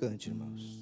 Cante, irmãos.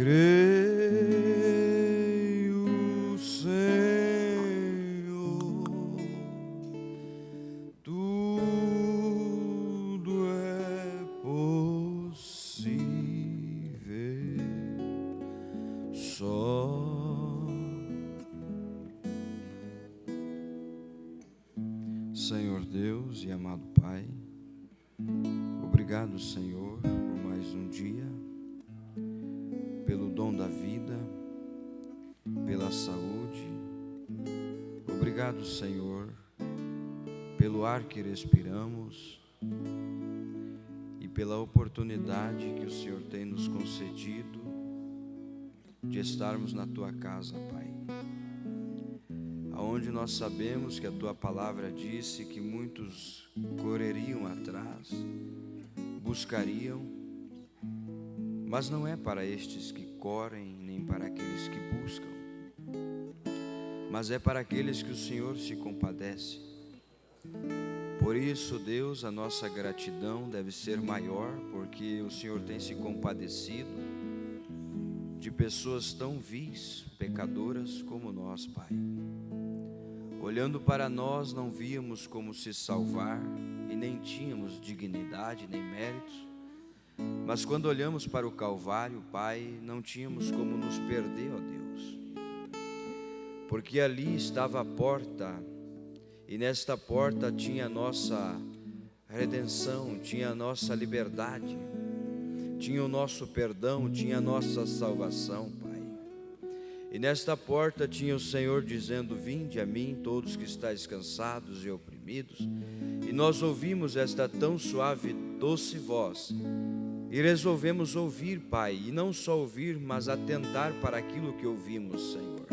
Creio, Senhor, tudo é possível, só. Senhor Deus e amado Pai, obrigado, Senhor, por mais um dia, pelo dom da vida, pela saúde. Obrigado, Senhor, pelo ar que respiramos e pela oportunidade que o Senhor tem nos concedido de estarmos na Tua casa, Pai, aonde nós sabemos que a Tua palavra disse que muitos correriam atrás, buscariam, mas não é para estes que correm, nem para aqueles que buscam, mas é para aqueles que o Senhor se compadece. Por isso, Deus, a nossa gratidão deve ser maior, porque o Senhor tem se compadecido de pessoas tão vis, pecadoras como nós, Pai. Olhando para nós, não víamos como se salvar e nem tínhamos dignidade nem méritos. Mas quando olhamos para o Calvário, Pai, não tínhamos como nos perder, ó Deus, porque ali estava a porta, e nesta porta tinha a nossa redenção, tinha a nossa liberdade, tinha o nosso perdão, tinha a nossa salvação, Pai. E nesta porta tinha o Senhor dizendo: vinde a mim todos que estáis cansados e oprimidos. E nós ouvimos esta tão suave, doce voz, e resolvemos ouvir, Pai, e não só ouvir, mas atentar para aquilo que ouvimos, Senhor.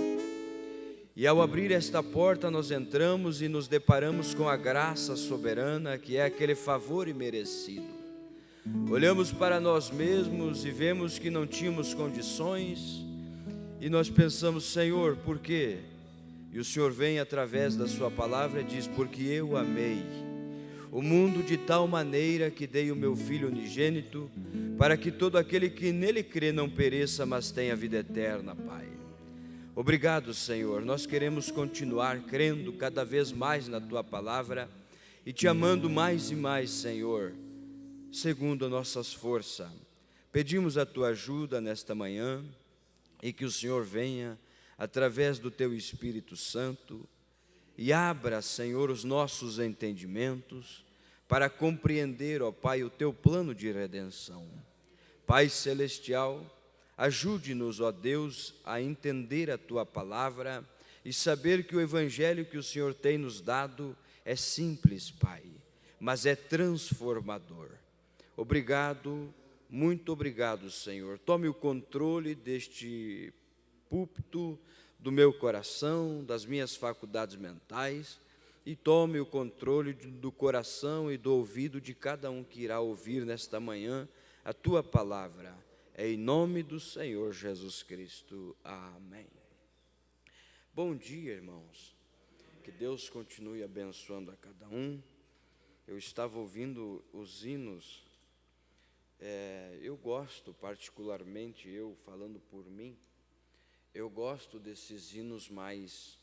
E ao abrir esta porta, nós entramos e nos deparamos com a graça soberana, que é aquele favor imerecido. Olhamos para nós mesmos e vemos que não tínhamos condições, e nós pensamos: Senhor, por quê? E o Senhor vem através da sua palavra e diz: porque eu amei o mundo de tal maneira que dei o meu Filho unigênito, para que todo aquele que nele crê não pereça, mas tenha vida eterna, Pai. Obrigado, Senhor. Nós queremos continuar crendo cada vez mais na Tua palavra e Te amando mais e mais, Senhor, segundo as nossas forças. Pedimos a Tua ajuda nesta manhã e que o Senhor venha através do Teu Espírito Santo e abra, Senhor, os nossos entendimentos para compreender, ó Pai, o Teu plano de redenção. Pai Celestial, ajude-nos, ó Deus, a entender a Tua palavra e saber que o Evangelho que o Senhor tem nos dado é simples, Pai, mas é transformador. Obrigado, muito obrigado, Senhor. Tome o controle deste púlpito, do meu coração, das minhas faculdades mentais, e tome o controle do coração e do ouvido de cada um que irá ouvir nesta manhã a Tua palavra. É em nome do Senhor Jesus Cristo. Amém. Bom dia, irmãos. Que Deus continue abençoando a cada um. Eu estava ouvindo os hinos. Eu gosto, particularmente, eu falando por mim, eu gosto desses hinos mais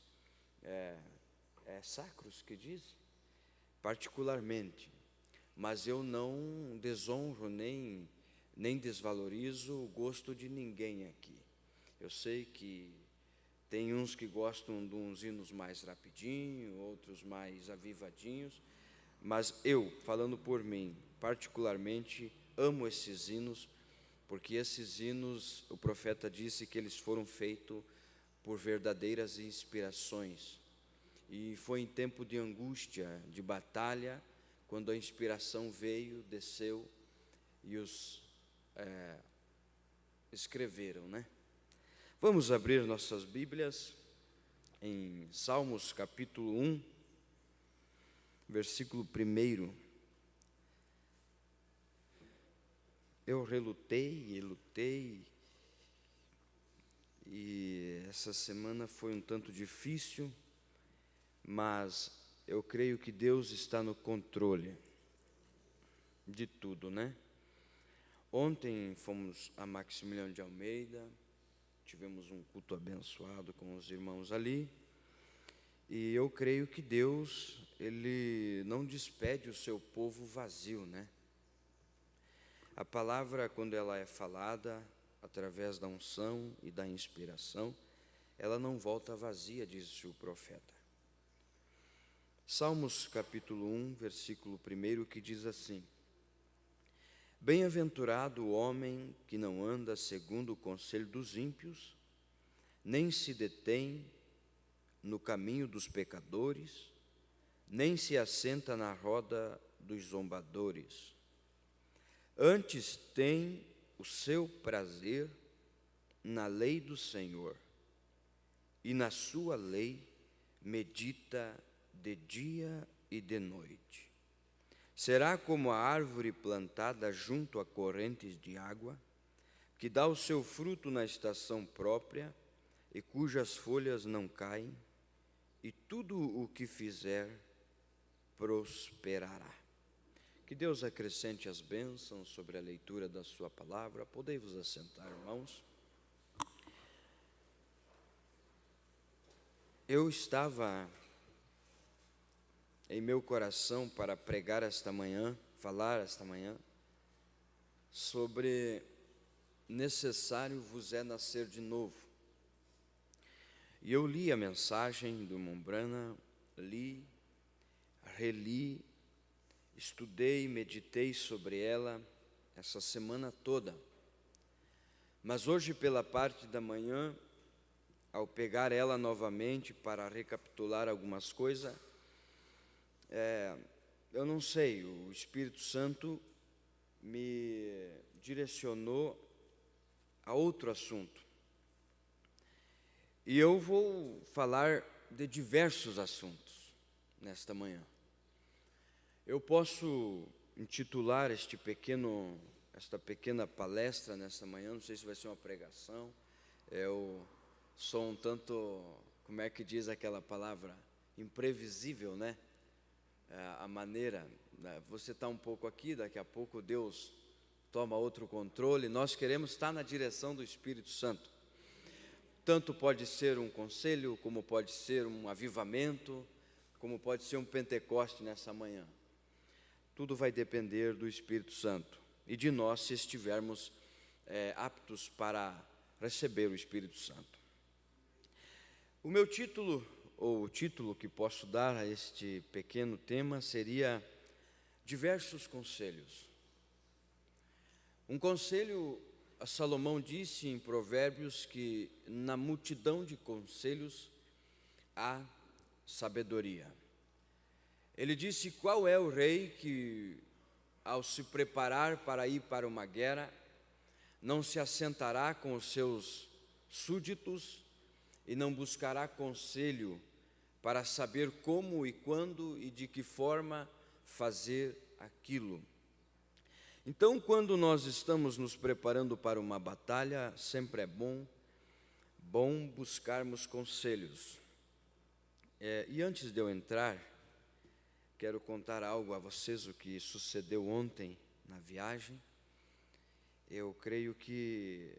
sacros que dizem, particularmente, mas eu não desonro nem desvalorizo o gosto de ninguém aqui. Eu sei que tem uns que gostam de uns hinos mais rapidinho, outros mais avivadinhos, mas eu, falando por mim, particularmente, amo esses hinos, porque esses hinos, o profeta disse que eles foram feitos por verdadeiras inspirações. E foi em tempo de angústia, de batalha, quando a inspiração veio, desceu e os escreveram, né? Vamos abrir nossas Bíblias em Salmos capítulo 1, versículo 1. Eu relutei e lutei, e essa semana foi um tanto difícil, mas eu creio que Deus está no controle de tudo, né? Ontem fomos a Maximiliano de Almeida, tivemos um culto abençoado com os irmãos ali, e eu creio que Deus, Ele não despede o seu povo vazio, né? A palavra, quando ela é falada através da unção e da inspiração, ela não volta vazia, diz o profeta. Salmos capítulo 1, versículo 1, que diz assim: Bem-aventurado o homem que não anda segundo o conselho dos ímpios, nem se detém no caminho dos pecadores, nem se assenta na roda dos zombadores. Antes tem o seu prazer na lei do Senhor, e na sua lei medita de dia e de noite. Será como a árvore plantada junto a correntes de água, que dá o seu fruto na estação própria e cujas folhas não caem, e tudo o que fizer prosperará. Que Deus acrescente as bênçãos sobre a leitura da sua palavra. Podei-vos assentar, irmãos. Eu estava em meu coração para pregar esta manhã, falar esta manhã, sobre necessário vos é nascer de novo. E eu li a mensagem do irmão Branham, li, reli, estudei, meditei sobre ela essa semana toda. Mas hoje, pela parte da manhã, ao pegar ela novamente para recapitular algumas coisas, eu não sei, o Espírito Santo me direcionou a outro assunto. E eu vou falar de diversos assuntos nesta manhã. Eu posso intitular esta pequena palestra nesta manhã, não sei se vai ser uma pregação. Eu sou um tanto, como é que diz aquela palavra? Imprevisível, né? A maneira, você está um pouco aqui, daqui a pouco Deus toma outro controle. Nós queremos estar na direção do Espírito Santo. Tanto pode ser um conselho, como pode ser um avivamento, como pode ser um Pentecoste nessa manhã. Tudo vai depender do Espírito Santo e de nós, se estivermos aptos para receber o Espírito Santo. O meu título, ou o título que posso dar a este pequeno tema, seria Diversos Conselhos. Um conselho, Salomão disse em Provérbios que na multidão de conselhos há sabedoria. Ele disse: qual é o rei que, ao se preparar para ir para uma guerra, não se assentará com os seus súditos e não buscará conselho para saber como e quando e de que forma fazer aquilo? Então, quando nós estamos nos preparando para uma batalha, sempre é bom buscarmos conselhos. E antes de eu entrar, quero contar algo a vocês, o que sucedeu ontem na viagem. Eu creio que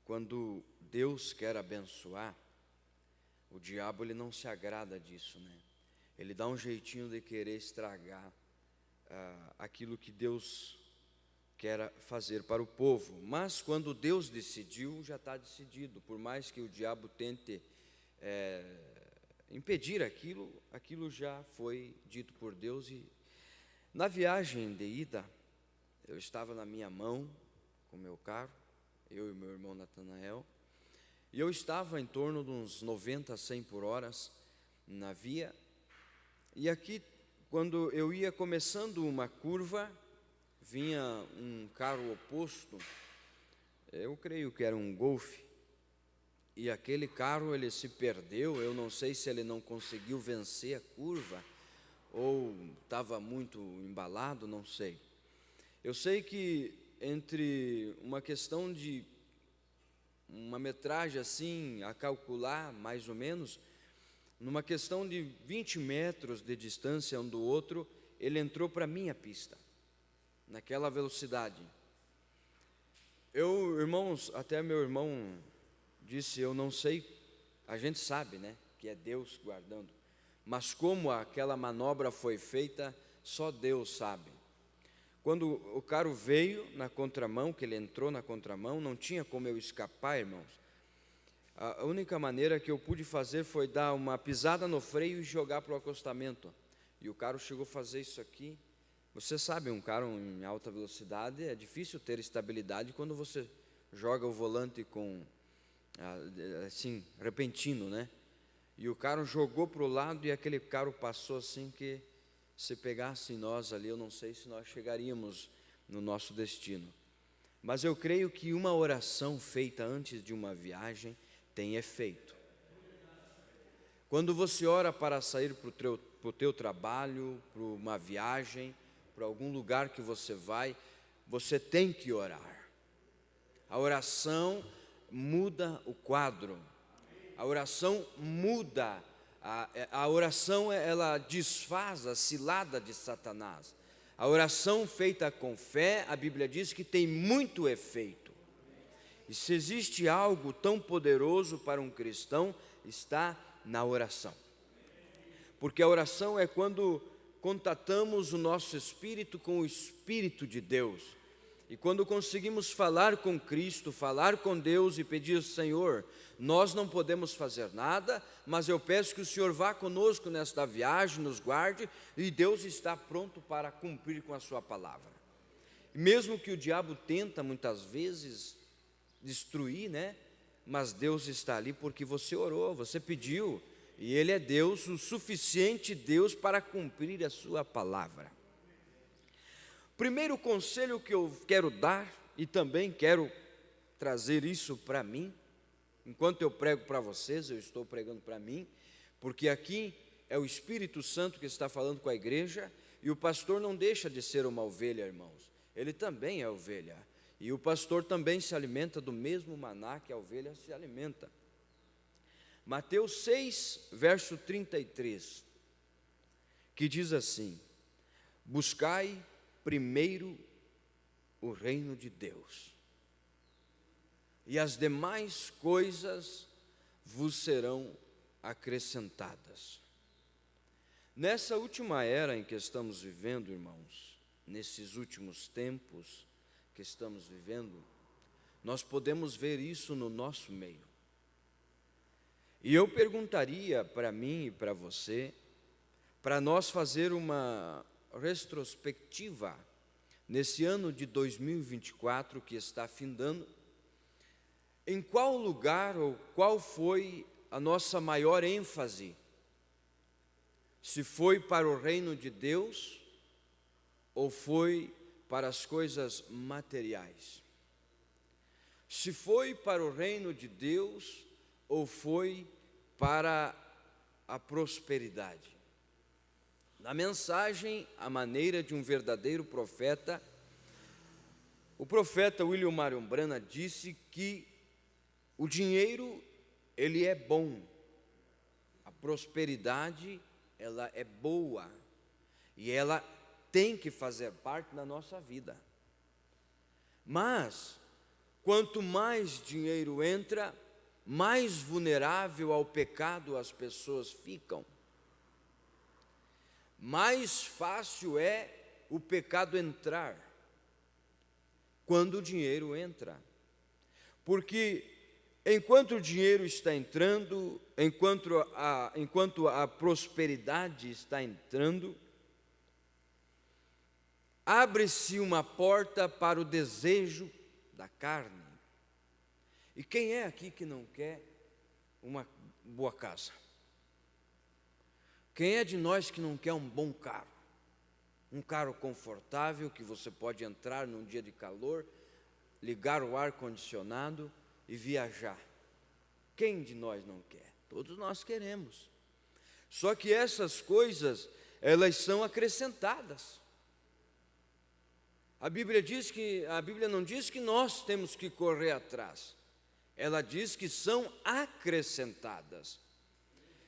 quando Deus quer abençoar, o diabo ele não se agrada disso, né? Ele dá um jeitinho de querer estragar aquilo que Deus quer fazer para o povo. Mas quando Deus decidiu, já está decidido. Por mais que o diabo tente impedir aquilo já foi dito por Deus. E na viagem de ida, eu estava na minha mão com o meu carro, eu e meu irmão Natanael, e eu estava em torno de uns 90 a 100 por hora na via. E aqui, Quando eu ia começando uma curva, vinha um carro oposto, eu creio que era um Golf, e aquele carro ele se perdeu. Eu não sei se ele não conseguiu vencer a curva, ou estava muito embalado, não sei. Eu sei que entre uma questão de uma metragem assim, a calcular mais ou menos, numa questão de 20 metros de distância um do outro, ele entrou para a minha pista, naquela velocidade. Irmãos, até meu irmão disse, eu não sei, a gente sabe, né, que é Deus guardando, mas como aquela manobra foi feita, só Deus sabe. Quando o carro veio na contramão, que ele entrou na contramão, não tinha como eu escapar, irmãos. A única maneira que eu pude fazer foi dar uma pisada no freio e jogar para o acostamento. E o carro chegou a fazer isso aqui. Você sabe, um carro em alta velocidade é difícil ter estabilidade quando você joga o volante com, assim, repentino, né? E o carro jogou para o lado e aquele carro passou assim que, se pegasse nós ali, eu não sei se nós chegaríamos no nosso destino. Mas eu creio que uma oração feita antes de uma viagem tem efeito. Quando você ora para sair para o teu trabalho, para uma viagem, para algum lugar que você vai, você tem que orar. A oração muda o quadro. A oração muda. A oração, ela desfaz a cilada de Satanás. A oração feita com fé, a Bíblia diz que tem muito efeito. E se existe algo tão poderoso para um cristão, está na oração. Porque a oração é quando contatamos o nosso espírito com o Espírito de Deus. E quando conseguimos falar com Cristo, falar com Deus e pedir, Senhor, nós não podemos fazer nada, mas eu peço que o Senhor vá conosco nesta viagem, nos guarde, e Deus está pronto para cumprir com a sua palavra. Mesmo que o diabo tenta muitas vezes destruir, né? Mas Deus está ali porque você orou, você pediu, e Ele é Deus, o suficiente Deus para cumprir a sua palavra. Primeiro conselho que eu quero dar, e também quero trazer isso para mim, enquanto eu prego para vocês, eu estou pregando para mim, porque aqui é o Espírito Santo que está falando com a igreja, e o pastor não deixa de ser uma ovelha, irmãos, ele também é ovelha, e o pastor também se alimenta do mesmo maná que a ovelha se alimenta. Mateus 6, verso 33, que diz assim: buscai primeiro o reino de Deus, e as demais coisas vos serão acrescentadas. Nessa última era em que estamos vivendo, irmãos, nesses últimos tempos que estamos vivendo, nós podemos ver isso no nosso meio. E eu perguntaria para mim e para você, para nós fazer uma retrospectiva nesse ano de 2024 que está findando, em qual lugar ou qual foi a nossa maior ênfase? Se foi para o reino de Deus ou foi para as coisas materiais? Se foi para o reino de Deus ou foi para a prosperidade? Na mensagem, a maneira de um verdadeiro profeta, o profeta William Marion Branham disse que o dinheiro, ele é bom, a prosperidade, ela é boa, e ela tem que fazer parte da nossa vida. Mas, quanto mais dinheiro entra, mais vulnerável ao pecado as pessoas ficam. Mais fácil é o pecado entrar quando o dinheiro entra. Porque enquanto o dinheiro está entrando, enquanto a prosperidade está entrando, abre-se uma porta para o desejo da carne. E quem é aqui que não quer uma boa casa? Quem é de nós que não quer um bom carro? um carro confortável que você pode entrar num dia de calor, ligar o ar-condicionado e viajar. Quem de nós não quer? Todos nós queremos. Só que essas coisas, elas são acrescentadas. A Bíblia não diz que nós temos que correr atrás. Ela diz que são acrescentadas.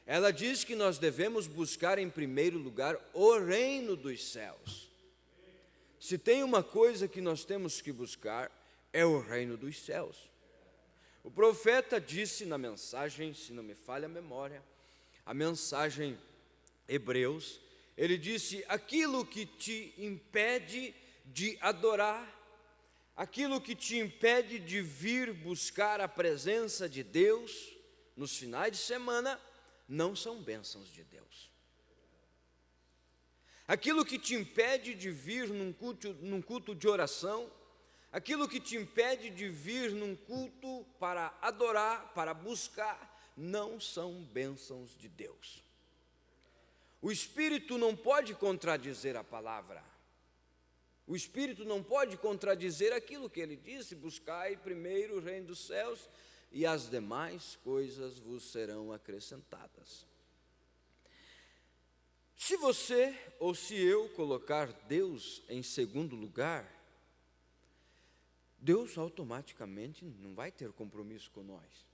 Ela diz que nós devemos buscar em primeiro lugar o reino dos céus. Se tem uma coisa que nós temos que buscar, é o reino dos céus. O profeta disse na mensagem, se não me falha a memória, a mensagem Hebreus, ele disse: aquilo que te impede de adorar, aquilo que te impede de vir buscar a presença de Deus nos finais de semana, não são bênçãos de Deus. Aquilo que te impede de vir num culto de oração, aquilo que te impede de vir num culto para adorar, para buscar, não são bênçãos de Deus. O Espírito não pode contradizer a palavra. O Espírito não pode contradizer aquilo que ele disse: buscai primeiro o reino dos céus e as demais coisas vos serão acrescentadas. Se você ou se eu colocar Deus em segundo lugar, Deus automaticamente não vai ter compromisso com nós.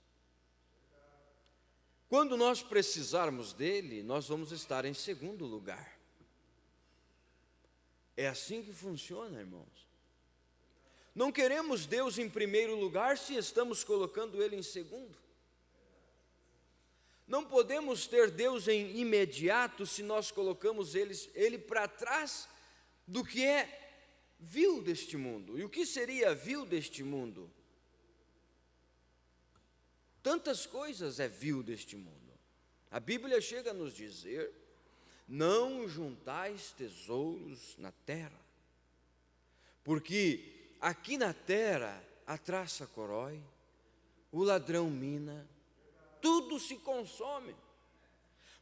Quando nós precisarmos dele, nós vamos estar em segundo lugar. É assim que funciona, irmãos. Não queremos Deus em primeiro lugar se estamos colocando ele em segundo. Não podemos ter Deus em imediato se nós colocamos ele para trás do que é vil deste mundo. E o que seria vil deste mundo? Tantas coisas é vil deste mundo. A Bíblia chega a nos dizer: não juntais tesouros na terra, porque aqui na terra a traça corrói, o ladrão mina, tudo se consome.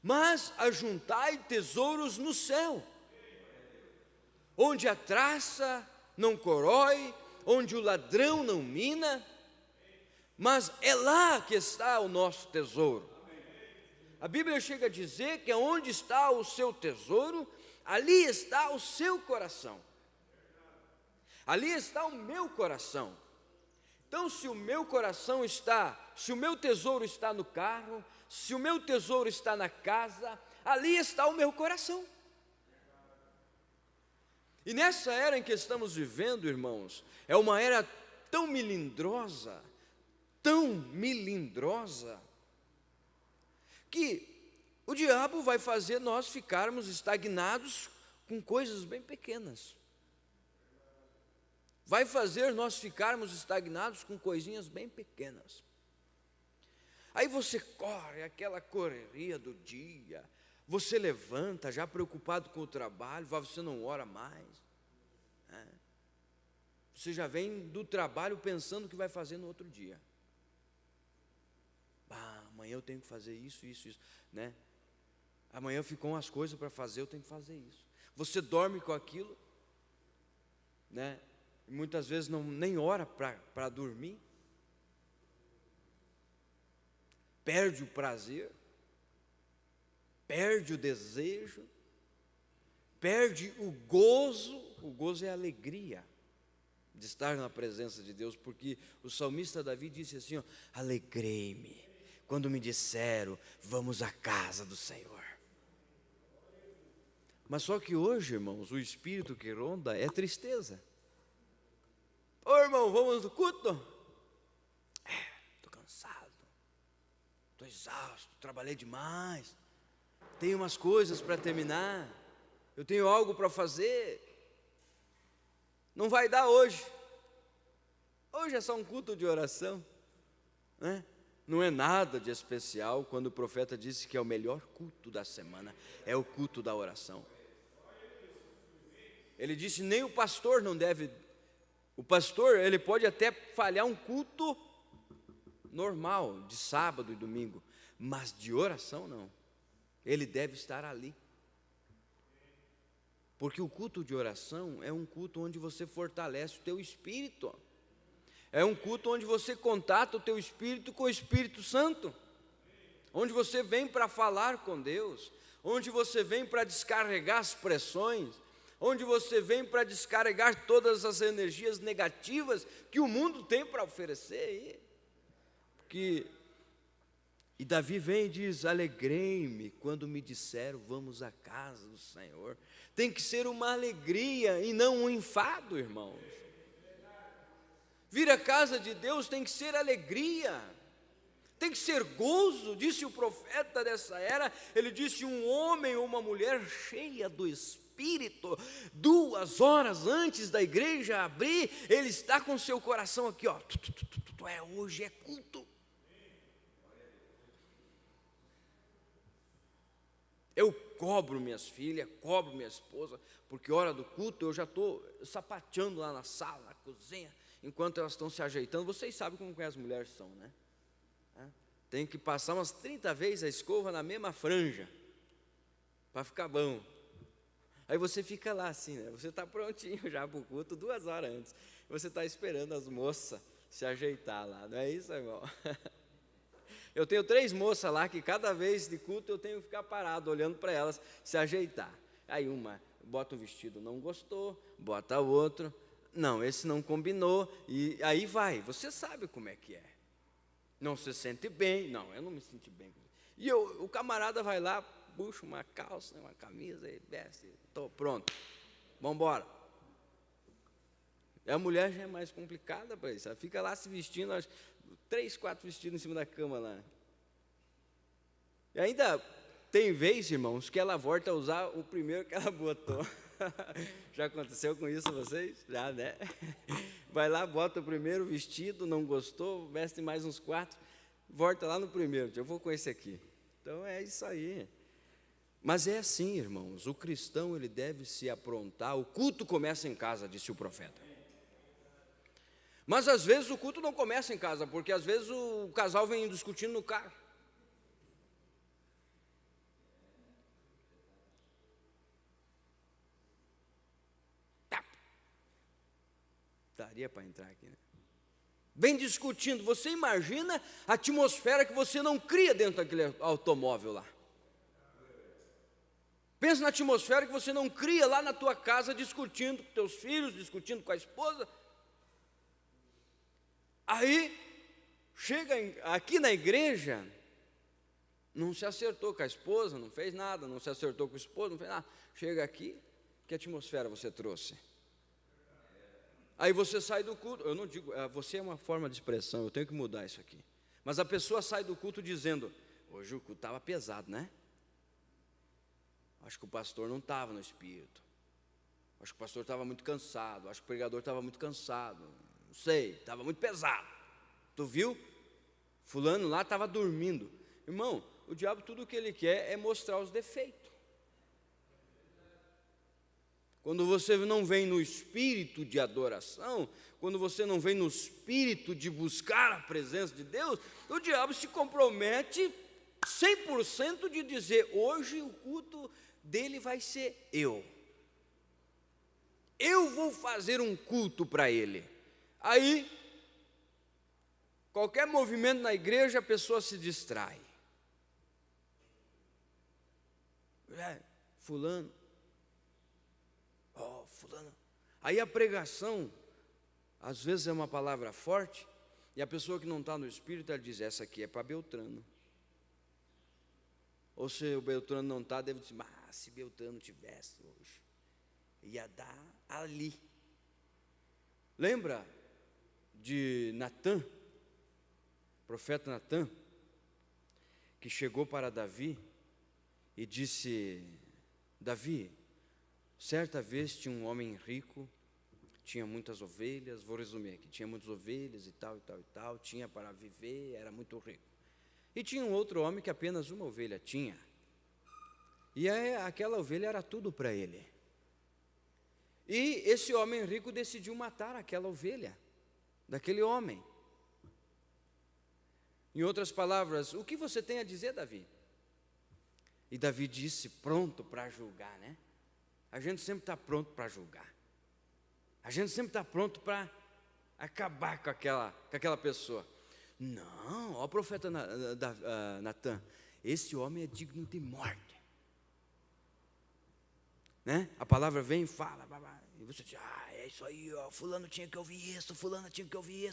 Mas ajuntai tesouros no céu, onde a traça não corrói, onde o ladrão não mina, mas é lá que está o nosso tesouro. A Bíblia chega a dizer que onde está o seu tesouro, ali está o seu coração. Ali está o meu coração. Então, se o meu tesouro está no carro, se o meu tesouro está na casa, ali está o meu coração. E nessa era em que estamos vivendo, irmãos, é uma era tão melindrosa, que o diabo vai fazer nós ficarmos estagnados com coisas bem pequenas. Vai fazer nós ficarmos estagnados com coisinhas bem pequenas. Aí você corre, aquela correria do dia, você levanta já preocupado com o trabalho, você não ora mais. Né? Você já vem do trabalho pensando o que vai fazer no outro dia. Amanhã eu tenho que fazer isso, né? Amanhã ficam umas coisas para fazer, eu tenho que fazer isso. Você dorme com aquilo, né? E muitas vezes nem ora para dormir. Perde o prazer, perde o desejo, perde o gozo. O gozo é a alegria de estar na presença de Deus, porque o salmista Davi disse assim: alegrei-me quando me disseram, vamos à casa do Senhor. Mas só que hoje, irmãos, o espírito que ronda é tristeza. Ô irmão, vamos no culto? Estou cansado, estou exausto, trabalhei demais, tenho umas coisas para terminar, eu tenho algo para fazer, não vai dar hoje. Hoje é só um culto de oração, né? Não é nada de especial quando o profeta disse que é o melhor culto da semana, é o culto da oração. Ele disse: nem o pastor não deve. O pastor, ele pode até falhar um culto normal, de sábado e domingo, mas de oração não. Ele deve estar ali. Porque o culto de oração é um culto onde você fortalece o teu espírito. É um culto onde você contata o teu espírito com o Espírito Santo. Onde você vem para falar com Deus. Onde você vem para descarregar as pressões. Onde você vem para descarregar todas as energias negativas que o mundo tem para oferecer aí. E Davi vem e diz: alegrei-me quando me disseram, vamos à casa do Senhor. Tem que ser uma alegria e não um enfado, irmãos. Vir à casa de Deus tem que ser alegria, tem que ser gozo. Disse o profeta dessa era, ele disse: um homem ou uma mulher cheia do Espírito, 2 horas antes da igreja abrir, ele está com seu coração aqui, ó, hoje é culto. Eu cobro minhas filhas, cobro minha esposa, porque hora do culto eu já estou sapateando lá na sala, na cozinha, enquanto elas estão se ajeitando. Vocês sabem como que as mulheres são, né? Tem que passar umas 30 vezes a escova na mesma franja, para ficar bom. Aí você fica lá assim, né? Você está prontinho já para o culto 2 horas antes. Você está esperando as moças se ajeitar lá, não é isso, irmão? Eu tenho 3 moças lá que cada vez de culto eu tenho que ficar parado olhando para elas se ajeitar. Aí uma bota um vestido, não gostou, bota outro, não, esse não combinou, e aí vai. Você sabe como é que é. Não se sente bem, não, eu não me sinto bem. E o camarada vai lá, puxa uma calça, uma camisa, e desce, estou pronto, vamos embora. E a mulher já é mais complicada para isso, ela fica lá se vestindo, 3, 4 vestidos em cima da cama lá. E ainda tem vez, irmãos, que ela volta a usar o primeiro que ela botou. Já aconteceu com isso vocês? Já, né? Vai lá, bota o primeiro vestido, não gostou, veste mais uns 4, volta lá no primeiro, eu vou com esse aqui. Então é isso aí. Mas é assim, irmãos, o cristão ele deve se aprontar. O culto começa em casa, disse o profeta. Mas às vezes o culto não começa em casa, porque às vezes o casal vem discutindo no carro. Daria para entrar aqui, né? Vem discutindo. Você imagina a atmosfera que você não cria dentro daquele automóvel lá. Pensa na atmosfera que você não cria lá na tua casa, discutindo com teus filhos, discutindo com a esposa. Aí, chega aqui na igreja, não se acertou com a esposa, não fez nada, não se acertou com o esposo, não fez nada. Chega aqui, que atmosfera você trouxe? Aí você sai do culto, eu não digo, você é uma forma de expressão, eu tenho que mudar isso aqui. Mas a pessoa sai do culto dizendo: hoje o culto estava pesado, né? Acho que o pastor não estava no espírito. Acho que o pastor estava muito cansado, acho que o pregador estava muito cansado. Não sei, estava muito pesado. Tu viu? Fulano lá estava dormindo. Irmão, o diabo tudo o que ele quer é mostrar os defeitos. Quando você não vem no espírito de adoração, quando você não vem no espírito de buscar a presença de Deus, o diabo se compromete 100% de dizer: hoje o culto dele vai ser eu. Eu vou fazer um culto para ele. Aí, qualquer movimento na igreja, a pessoa se distrai. Fulano. Fulano. Aí a pregação, às vezes é uma palavra forte, e a pessoa que não está no espírito, ela diz: essa aqui é para Beltrano. Ou se o Beltrano não está, deve dizer: se Beltrano tivesse hoje, ia dar ali. Lembra de Natã, profeta Natã, que chegou para Davi e disse: Davi, certa vez tinha um homem rico, tinha muitas ovelhas, vou resumir aqui, tinha muitas ovelhas e tal, tinha para viver, era muito rico. E tinha um outro homem que apenas uma ovelha tinha, e aquela ovelha era tudo para ele. E esse homem rico decidiu matar aquela ovelha, daquele homem. Em outras palavras, o que você tem a dizer, Davi? E Davi disse, pronto para julgar, né? a gente sempre está pronto para julgar. A gente sempre está pronto para acabar com aquela pessoa. Não, ó o profeta Natan, esse homem é digno de morte. Né? A palavra vem e fala, e você diz, é isso aí, ó, fulano tinha que ouvir isso, fulano tinha que ouvir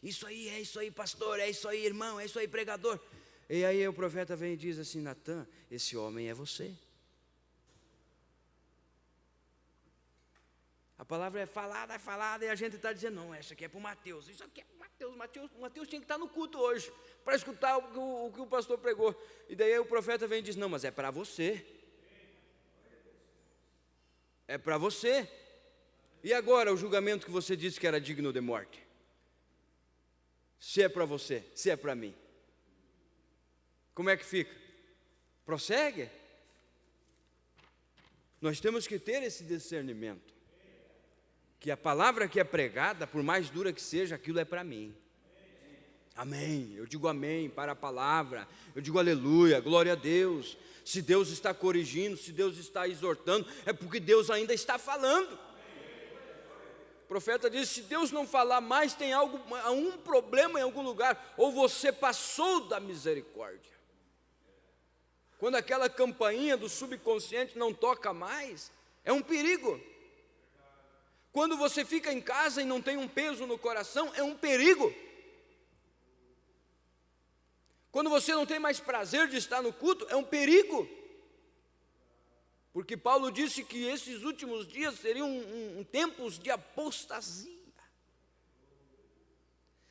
isso aí, é isso aí, pastor, é isso aí, irmão, é isso aí, pregador. E aí o profeta vem e diz assim, Natan, esse homem é você. A palavra é falada, e a gente está dizendo, não, essa aqui é para o Mateus, isso aqui é para o Mateus tinha que estar no culto hoje, para escutar o que o pastor pregou. E daí o profeta vem e diz, não, mas é para você. É para você. E agora o julgamento que você disse que era digno de morte? Se é para você, se é para mim, como é que fica? Prossegue? Nós temos que ter esse discernimento, que a palavra que é pregada, por mais dura que seja, aquilo é para mim. Amém, eu digo amém para a palavra, eu digo aleluia, glória a Deus. Se Deus está corrigindo, se Deus está exortando, é porque Deus ainda está falando. O profeta diz, se Deus não falar mais, tem um problema em algum lugar, ou você passou da misericórdia. Quando aquela campainha do subconsciente não toca mais, é um perigo. Quando você fica em casa e não tem um peso no coração, é um perigo. Quando você não tem mais prazer de estar no culto, é um perigo. Porque Paulo disse que esses últimos dias seriam tempos de apostasia.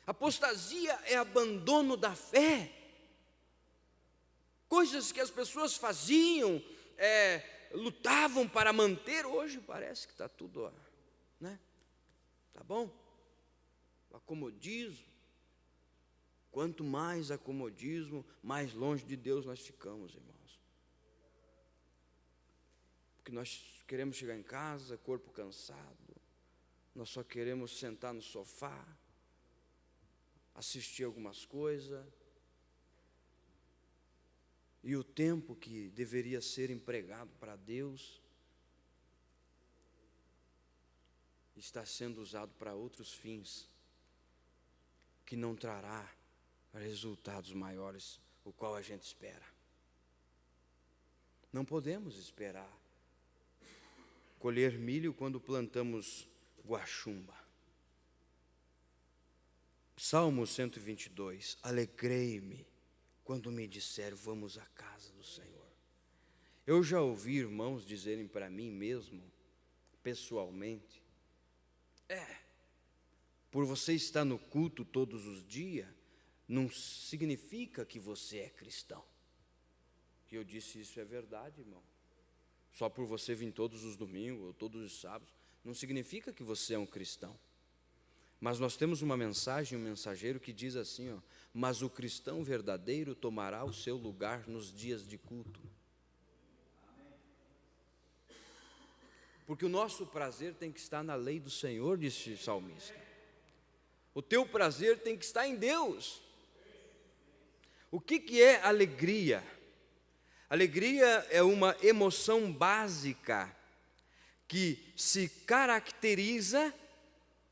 Apostasia é abandono da fé. Coisas que as pessoas faziam, lutavam para manter, hoje parece que está tudo, né? Tá bom? O acomodismo. Quanto mais acomodismo, mais longe de Deus nós ficamos, irmãos. Porque nós queremos chegar em casa, corpo cansado, nós só queremos sentar no sofá, assistir algumas coisas, e o tempo que deveria ser empregado para Deus está sendo usado para outros fins, que não trará resultados maiores, o qual a gente espera. Não podemos esperar colher milho quando plantamos guaxumba. Salmo 122, alegrei-me quando me disseram, vamos à casa do Senhor. Eu já ouvi irmãos dizerem para mim mesmo, pessoalmente, por você estar no culto todos os dias, não significa que você é cristão. E eu disse, isso é verdade, irmão. Só por você vir todos os domingos ou todos os sábados, não significa que você é um cristão. Mas nós temos uma mensagem, um mensageiro que diz assim, mas o cristão verdadeiro tomará o seu lugar nos dias de culto. Porque o nosso prazer tem que estar na lei do Senhor, disse o salmista. O teu prazer tem que estar em Deus. O que é alegria? Alegria é uma emoção básica que se caracteriza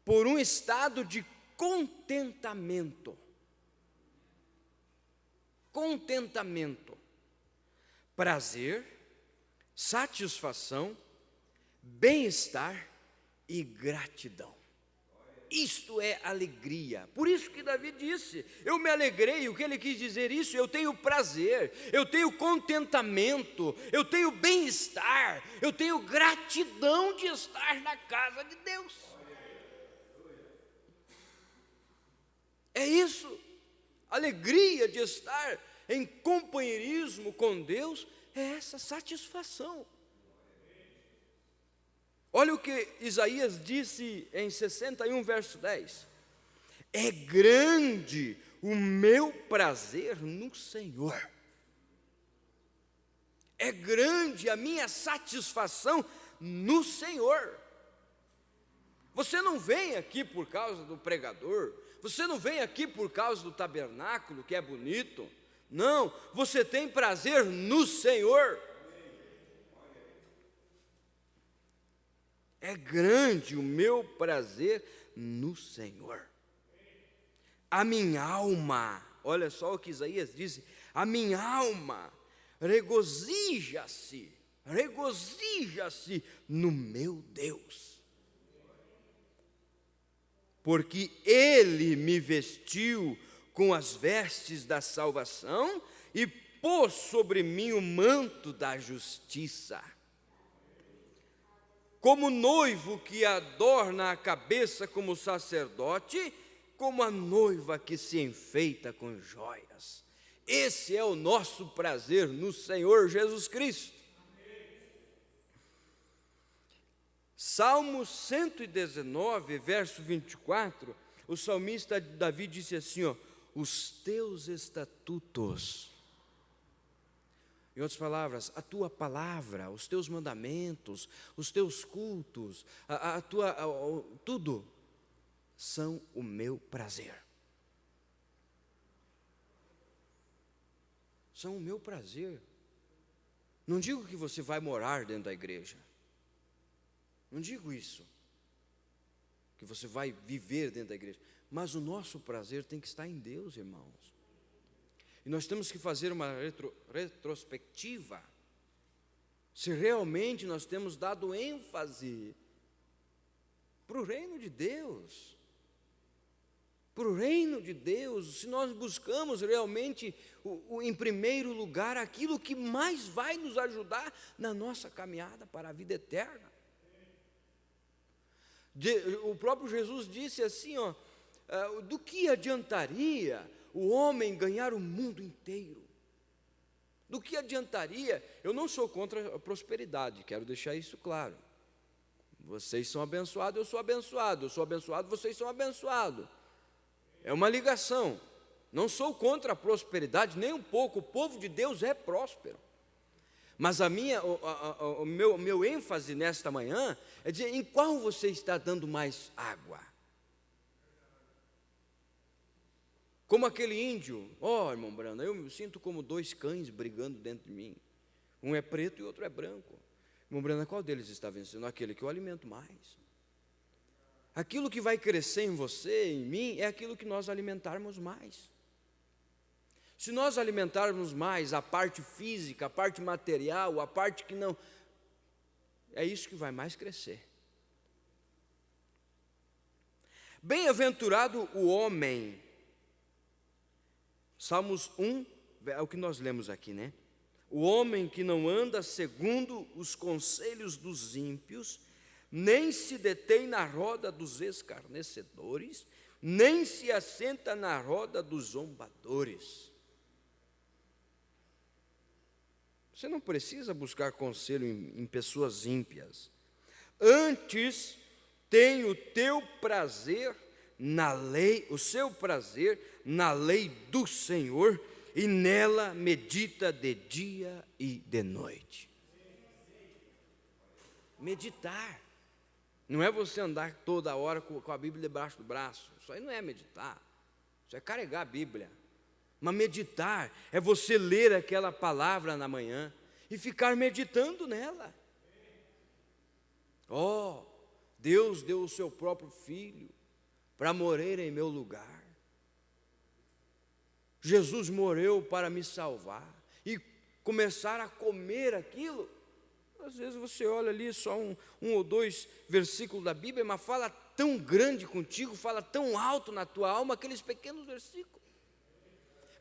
por um estado de contentamento. Contentamento, prazer, satisfação, bem-estar e gratidão. Isto é alegria. Por isso que Davi disse, eu me alegrei. O que ele quis dizer isso? Eu tenho prazer, eu tenho contentamento, eu tenho bem-estar, eu tenho gratidão de estar na casa de Deus. É isso. Alegria de estar em companheirismo com Deus é essa satisfação. Olha o que Isaías disse em 61, verso 10. É grande o meu prazer no Senhor. É grande a minha satisfação no Senhor. Você não vem aqui por causa do pregador, você não vem aqui por causa do tabernáculo, que é bonito. Não, você tem prazer no Senhor. É grande o meu prazer no Senhor. A minha alma, olha só o que Isaías disse, a minha alma regozija-se no meu Deus. Porque Ele me vestiu com as vestes da salvação e pôs sobre mim o manto da justiça. Como noivo que adorna a cabeça como sacerdote, como a noiva que se enfeita com joias. Esse é o nosso prazer no Senhor Jesus Cristo. Salmo 119, verso 24, o salmista Davi disse assim, ó, os teus estatutos, em outras palavras, a tua palavra, os teus mandamentos, os teus cultos, tudo são o meu prazer. São o meu prazer. Não digo que você vai morar dentro da igreja. Não digo isso, que você vai viver dentro da igreja. Mas o nosso prazer tem que estar em Deus, irmãos. E nós temos que fazer uma retrospectiva, se realmente nós temos dado ênfase para o reino de Deus. Para o reino de Deus, se nós buscamos realmente, em primeiro lugar, aquilo que mais vai nos ajudar na nossa caminhada para a vida eterna. O próprio Jesus disse assim, ó, do que adiantaria o homem ganhar o mundo inteiro? Do que adiantaria? Eu não sou contra a prosperidade, quero deixar isso claro. Vocês são abençoados, eu sou abençoado, vocês são abençoados. É uma ligação. Não sou contra a prosperidade, nem um pouco. O povo de Deus é próspero. Mas o meu ênfase nesta manhã é dizer, em qual você está dando mais água? Como aquele índio, irmão Brana, eu me sinto como dois cães brigando dentro de mim. Um é preto e o outro é branco. Irmão Brana, qual deles está vencendo? Aquele que eu alimento mais. Aquilo que vai crescer em você, em mim, é aquilo que nós alimentarmos mais. Se nós alimentarmos mais a parte física, a parte material, a parte que não, é isso que vai mais crescer. Bem-aventurado o homem. Salmos 1, é o que nós lemos aqui, né? O homem que não anda segundo os conselhos dos ímpios, nem se detém na roda dos escarnecedores, nem se assenta na roda dos zombadores. Você não precisa buscar conselho em pessoas ímpias. Antes, tem o teu prazer na lei, o seu prazer na lei do Senhor, e nela medita de dia e de noite. Meditar. Não é você andar toda hora com a Bíblia debaixo do braço. Isso aí não é meditar. Isso é carregar a Bíblia. Mas meditar é você ler aquela palavra na manhã e ficar meditando nela. Deus deu o seu próprio Filho para morrer em meu lugar. Jesus morreu para me salvar. E começar a comer aquilo. Às vezes você olha ali só um ou dois versículos da Bíblia, mas fala tão grande contigo, fala tão alto na tua alma, aqueles pequenos versículos.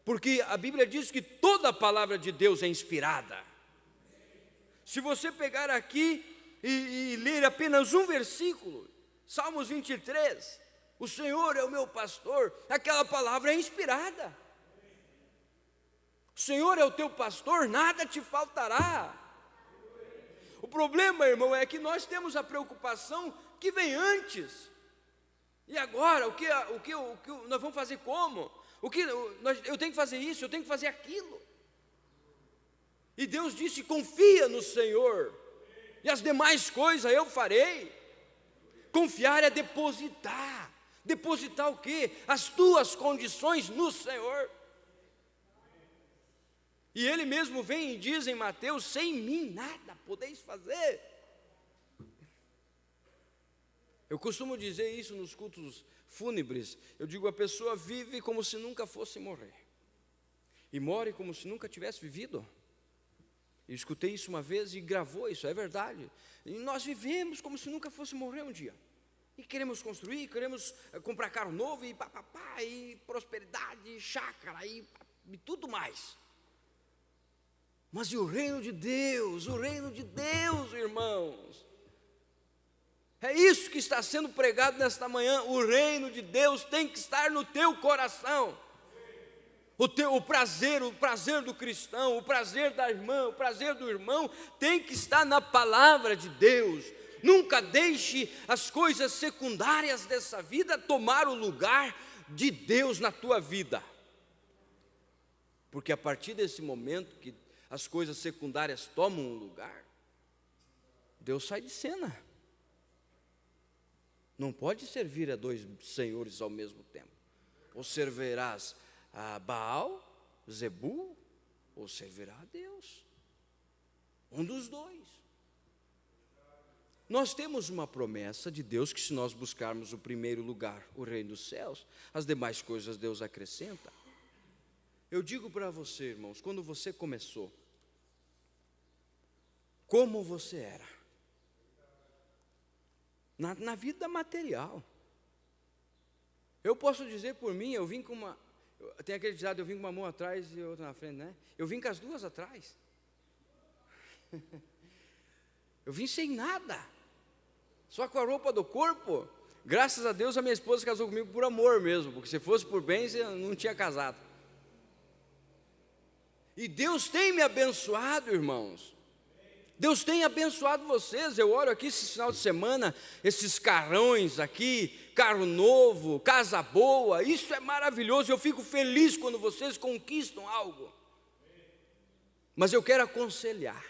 Porque a Bíblia diz que toda a palavra de Deus é inspirada. Se você pegar aqui e ler apenas um versículo, Salmos 23, o Senhor é o meu pastor, aquela palavra é inspirada. O Senhor é o teu pastor, nada te faltará. O problema, irmão, é que nós temos a preocupação que vem antes. E agora, o que nós vamos fazer como? Eu tenho que fazer isso, eu tenho que fazer aquilo. E Deus disse, confia no Senhor, e as demais coisas eu farei. Confiar é depositar. Depositar o quê? As tuas condições no Senhor. E Ele mesmo vem e diz em Mateus, sem mim nada podeis fazer. Eu costumo dizer isso nos cultos fúnebres. Eu digo, a pessoa vive como se nunca fosse morrer. E morre como se nunca tivesse vivido. Eu escutei isso uma vez e gravou isso, é verdade. E nós vivemos como se nunca fosse morrer um dia. E queremos construir, queremos comprar carro novo, e papapá, e prosperidade, e chácara, e tudo mais. Mas e o reino de Deus, irmãos? É isso que está sendo pregado nesta manhã. O reino de Deus tem que estar no teu coração. O prazer do cristão, o prazer da irmã, o prazer do irmão tem que estar na palavra de Deus. Nunca deixe as coisas secundárias dessa vida tomar o lugar de Deus na tua vida. Porque a partir desse momento que as coisas secundárias tomam um lugar, Deus sai de cena. Não pode servir a dois senhores ao mesmo tempo. Ou servirás a Baal, Zebul, ou servirá a Deus. Um dos dois. Nós temos uma promessa de Deus que se nós buscarmos o primeiro lugar, o reino dos céus, as demais coisas Deus acrescenta. Eu digo para você, irmãos, quando você começou, como você era? Na vida material. Eu posso dizer por mim, eu vim com uma... Tem aquele ditado, eu vim com uma mão atrás e outra na frente, né? Eu vim com as duas atrás. Eu vim sem nada. Só com a roupa do corpo. Graças a Deus a minha esposa casou comigo por amor mesmo, porque se fosse por bem, você não tinha casado. E Deus tem me abençoado, irmãos. Deus tem abençoado vocês. Eu oro aqui esse final de semana, esses carrões aqui, carro novo, casa boa, isso é maravilhoso. Eu fico feliz quando vocês conquistam algo. Mas eu quero aconselhar.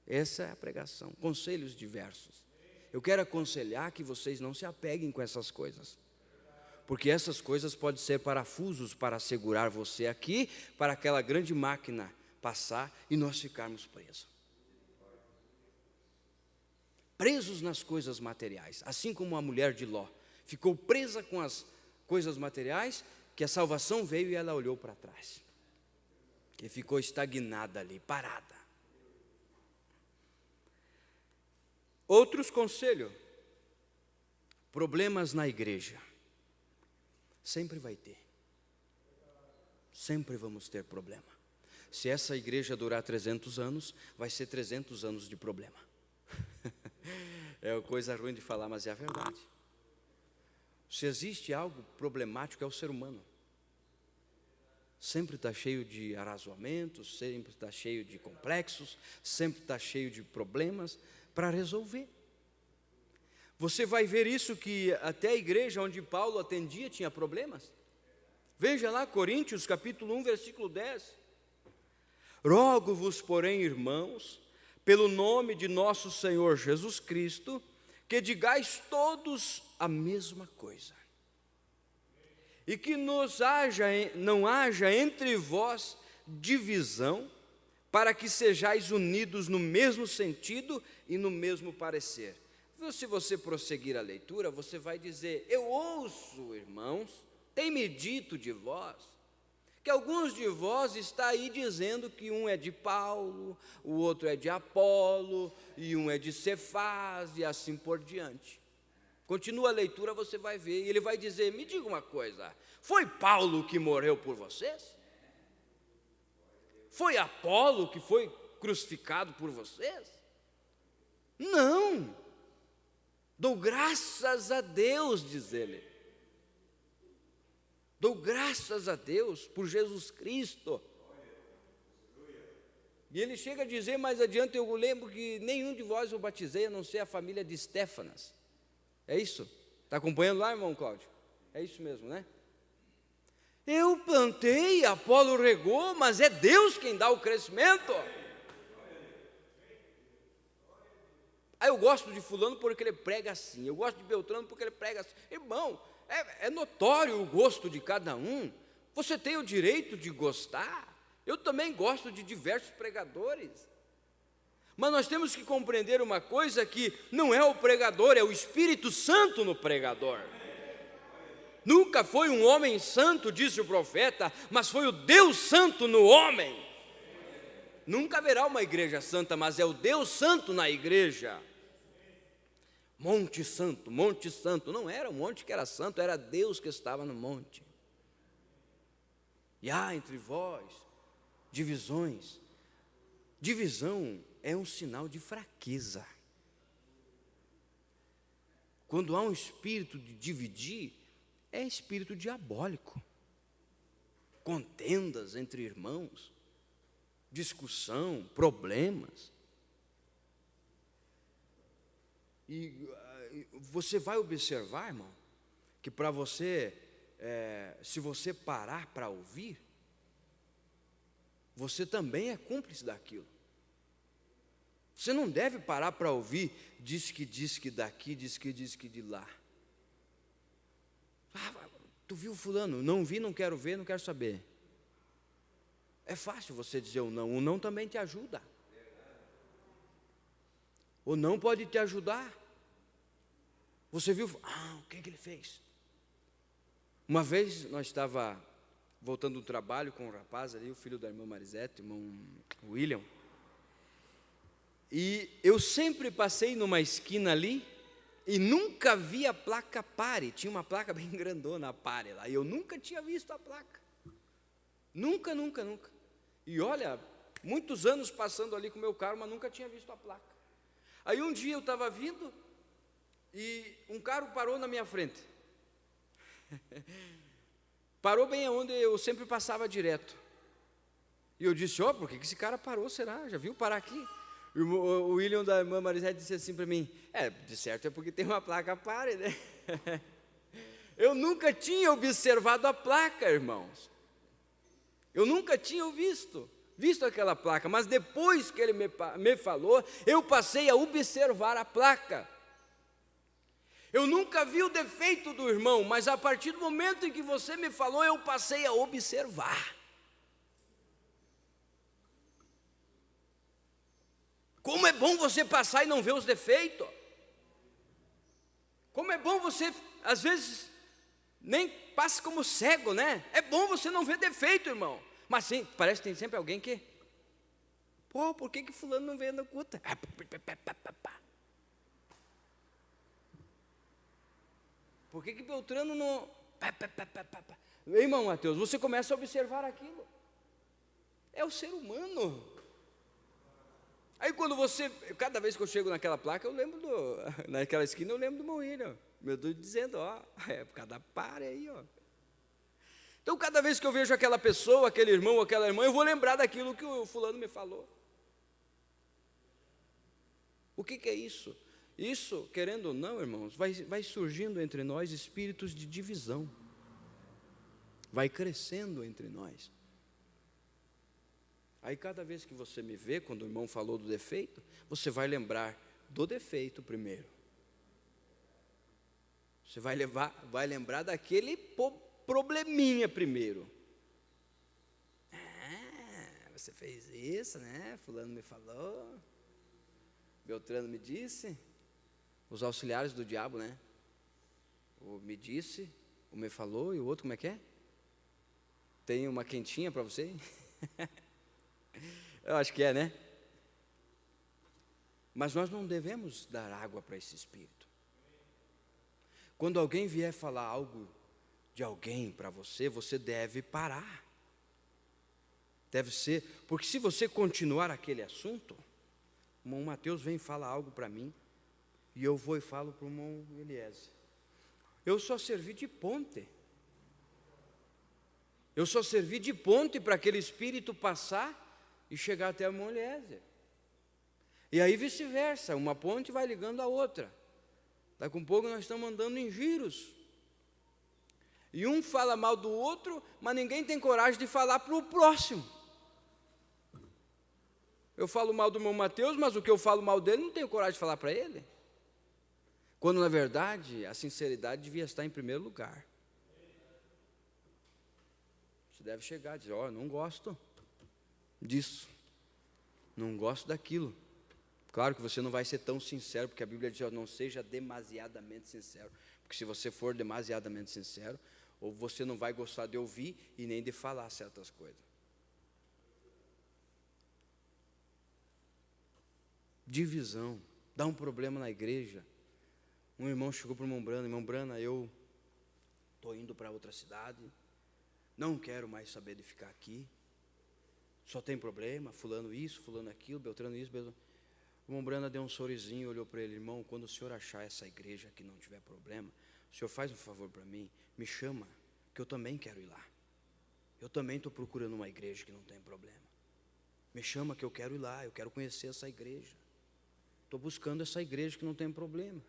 Essa é a pregação, conselhos diversos. Eu quero aconselhar que vocês não se apeguem com essas coisas. Porque essas coisas podem ser parafusos para segurar você aqui, para aquela grande máquina passar e nós ficarmos presos. Presos nas coisas materiais, assim como a mulher de Ló ficou presa com as coisas materiais, que a salvação veio e ela olhou para trás. E ficou estagnada ali, parada. Outros conselhos, problemas na igreja. Sempre vai ter. Sempre vamos ter problema. Se essa igreja durar 300 anos, vai ser 300 anos de problema. É coisa ruim de falar, mas é a verdade. Se existe algo problemático, é o ser humano. Sempre está cheio de arrazoamentos, sempre está cheio de complexos, sempre está cheio de problemas para resolver. Você vai ver isso que até a igreja onde Paulo atendia tinha problemas. Veja lá, Coríntios capítulo 1, versículo 10. Rogo-vos, porém, irmãos, pelo nome de nosso Senhor Jesus Cristo, que digais todos a mesma coisa. E que não haja entre vós divisão, para que sejais unidos no mesmo sentido e no mesmo parecer. Se você prosseguir a leitura, você vai dizer: eu ouço, irmãos, tem-me dito de vós, que alguns de vós está aí dizendo que um é de Paulo, o outro é de Apolo, e um é de Cefás, e assim por diante. Continua a leitura, você vai ver, e ele vai dizer: me diga uma coisa, foi Paulo que morreu por vocês? Foi Apolo que foi crucificado por vocês? Não. Dou graças a Deus, diz ele. Dou graças a Deus por Jesus Cristo. E ele chega a dizer mais adiante: eu lembro que nenhum de vós eu batizei, a não ser a família de Estéfanas. É isso? Está acompanhando lá, irmão Cláudio? É isso mesmo, né? Eu plantei, Apolo regou, mas é Deus quem dá o crescimento. Eu gosto de fulano porque ele prega assim, eu gosto de Beltrano porque ele prega assim. Irmão, é notório o gosto de cada um. Você tem o direito de gostar. Eu também gosto de diversos pregadores. Mas nós temos que compreender uma coisa, que não é o pregador, é o Espírito Santo no pregador. Nunca foi um homem santo, disse o profeta, mas foi o Deus Santo no homem. Nunca haverá uma igreja santa, mas é o Deus Santo na igreja. Monte Santo, não era um monte que era santo, era Deus que estava no monte. E há entre vós divisões. Divisão é um sinal de fraqueza. Quando há um espírito de dividir, é espírito diabólico. Contendas entre irmãos, discussão, problemas. E você vai observar, irmão, que para você, se você parar para ouvir, você também é cúmplice daquilo. Você não deve parar para ouvir, diz que daqui, diz que de lá. Tu viu fulano? Não vi, não quero ver, não quero saber. É fácil você dizer o não também te ajuda. O não pode te ajudar. Você viu, o que ele fez? Uma vez nós estava voltando do trabalho com um rapaz ali, o filho da irmã Marisete, o irmão William. E eu sempre passei numa esquina ali e nunca vi a placa pare. Tinha uma placa bem grandona, pare lá. E eu nunca tinha visto a placa. Nunca. E olha, muitos anos passando ali com o meu carro, mas nunca tinha visto a placa. Aí um dia eu estava vindo e um carro parou na minha frente. Parou bem onde eu sempre passava direto. E eu disse, por que esse cara parou, será? Já viu parar aqui? E o William da irmã Marisete disse assim para mim, de certo é porque tem uma placa pare, né? Eu nunca tinha observado a placa, irmãos. Eu nunca tinha visto aquela placa, mas depois que ele me falou, eu passei a observar a placa. Eu nunca vi o defeito do irmão, mas a partir do momento em que você me falou, eu passei a observar. Como é bom você passar e não ver os defeitos. Como é bom você, às vezes, nem passa como cego, né? É bom você não ver defeito, irmão. Mas sim, parece que tem sempre alguém que... por que fulano não veio na culta? Por que Beltrano não... Irmão Mateus, você começa a observar aquilo. É o ser humano. Aí quando cada vez que eu chego naquela placa, eu lembro naquela esquina, eu lembro do meu William, meu Deus, dizendo, é por causa da pare aí, Então cada vez que eu vejo aquela pessoa, aquele irmão, aquela irmã, eu vou lembrar daquilo que o fulano me falou. O que é isso? Isso, querendo ou não, irmãos, vai surgindo entre nós espíritos de divisão. Vai crescendo entre nós. Aí cada vez que você me vê, quando o irmão falou do defeito, você vai lembrar do defeito primeiro. Você vai lembrar daquele probleminha primeiro. Você fez isso, né? Fulano me falou. Beltrano me disse. Os auxiliares do diabo, né? O me disse, o me falou, e o outro como é que é? Tem uma quentinha para você? Eu acho que é, né? Mas nós não devemos dar água para esse espírito. Quando alguém vier falar algo de alguém para você, você deve parar. Deve ser, porque se você continuar aquele assunto, o irmão Mateus vem falar algo para mim, e eu vou e falo para o irmão Eliezer. Eu só servi de ponte. Eu só servi de ponte para aquele espírito passar e chegar até o irmão Eliezer. E aí vice-versa, uma ponte vai ligando a outra. Daqui a um pouco nós estamos andando em giros. E um fala mal do outro, mas ninguém tem coragem de falar para o próximo. Eu falo mal do irmão Mateus, mas o que eu falo mal dele, não tenho coragem de falar para ele. Quando, na verdade, a sinceridade devia estar em primeiro lugar. Você deve chegar e dizer, não gosto disso, não gosto daquilo. Claro que você não vai ser tão sincero, porque a Bíblia diz: não seja demasiadamente sincero. Porque se você for demasiadamente sincero, ou você não vai gostar de ouvir e nem de falar certas coisas. Divisão, dá um problema na igreja. Um irmão chegou para o irmão Brana, eu estou indo para outra cidade, não quero mais saber de ficar aqui, só tem problema, fulano isso, fulano aquilo, Beltrano isso, Beltrano. O irmão Brana deu um sorrisinho, olhou para ele: irmão, quando o senhor achar essa igreja que não tiver problema, o senhor faz um favor para mim, me chama, que eu também quero ir lá. Eu também estou procurando uma igreja que não tem problema. Me chama que eu quero ir lá, eu quero conhecer essa igreja. Estou buscando essa igreja que não tem problema.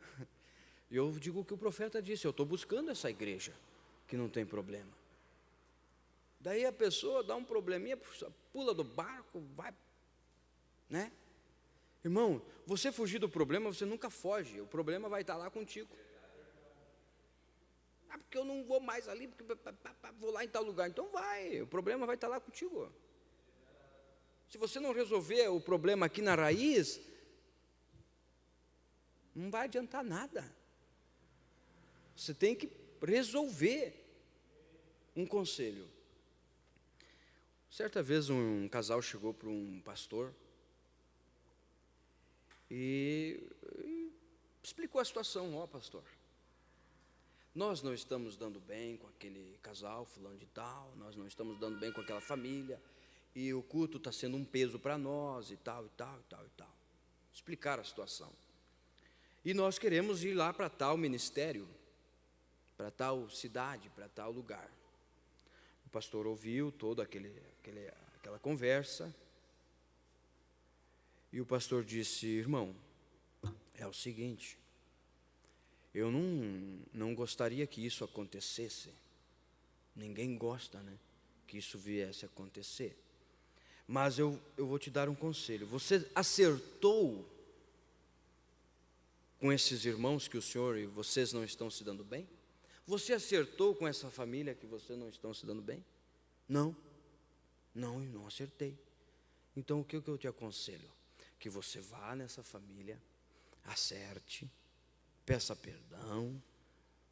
E eu digo o que o profeta disse: eu estou buscando essa igreja que não tem problema. Daí a pessoa dá um probleminha, pula do barco, vai, né? Irmão, você fugir do problema, você nunca foge, o problema vai estar lá contigo. Ah, porque eu não vou mais ali, porque vou lá em tal lugar. Então vai, o problema vai estar lá contigo. Se você não resolver o problema aqui na raiz, não vai adiantar nada. Você tem que resolver. Um conselho. Certa vez um casal chegou para um pastor e explicou a situação: ó, pastor, nós não estamos dando bem com aquele casal fulano de tal, nós não estamos dando bem com aquela família, e o culto está sendo um peso para nós, e tal, e tal, e tal, e tal. Explicaram a situação. E nós queremos ir lá para tal ministério, para tal cidade, para tal lugar. O pastor ouviu toda aquela conversa, e o pastor disse: irmão, é o seguinte, eu não gostaria que isso acontecesse. Ninguém gosta, né, que isso viesse a acontecer. Mas eu vou te dar um conselho. Você acertou com esses irmãos que o senhor e vocês não estão se dando bem? Você acertou com essa família que vocês não estão se dando bem? Não, eu não acertei. Então o que eu te aconselho? Que você vá nessa família, acerte, peça perdão,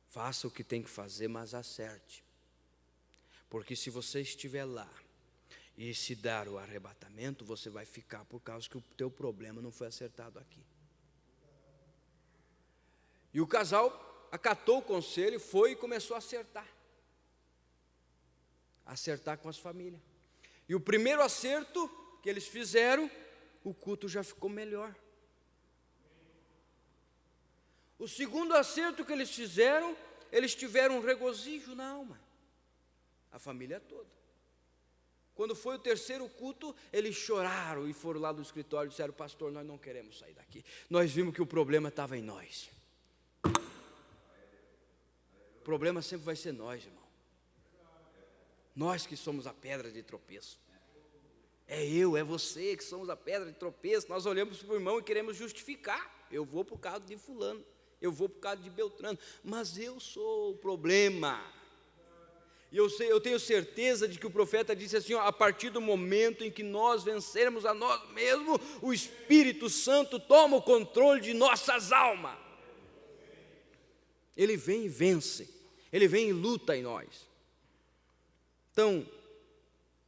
faça o que tem que fazer, mas acerte. Porque se você estiver lá e se dar o arrebatamento, você vai ficar por causa que o teu problema não foi acertado aqui. E o casal acatou o conselho, foi e começou a acertar com as famílias. E o primeiro acerto que eles fizeram, o culto já ficou melhor. O segundo acerto que eles fizeram, eles tiveram um regozijo na alma, a família toda. Quando foi o terceiro culto, eles choraram e foram lá do escritório e disseram: pastor, nós não queremos sair daqui, nós vimos que o problema estava em nós. O problema sempre vai ser nós, irmão. Nós que somos a pedra de tropeço. É você que somos a pedra de tropeço. Nós olhamos para o irmão e queremos justificar. Eu vou por causa de fulano, eu vou por causa de Beltrano, mas eu sou o problema. E eu tenho certeza de que o profeta disse assim: ó, a partir do momento em que nós vencermos a nós mesmos, o Espírito Santo toma o controle de nossas almas. Ele vem e vence, ele vem e luta em nós. Então,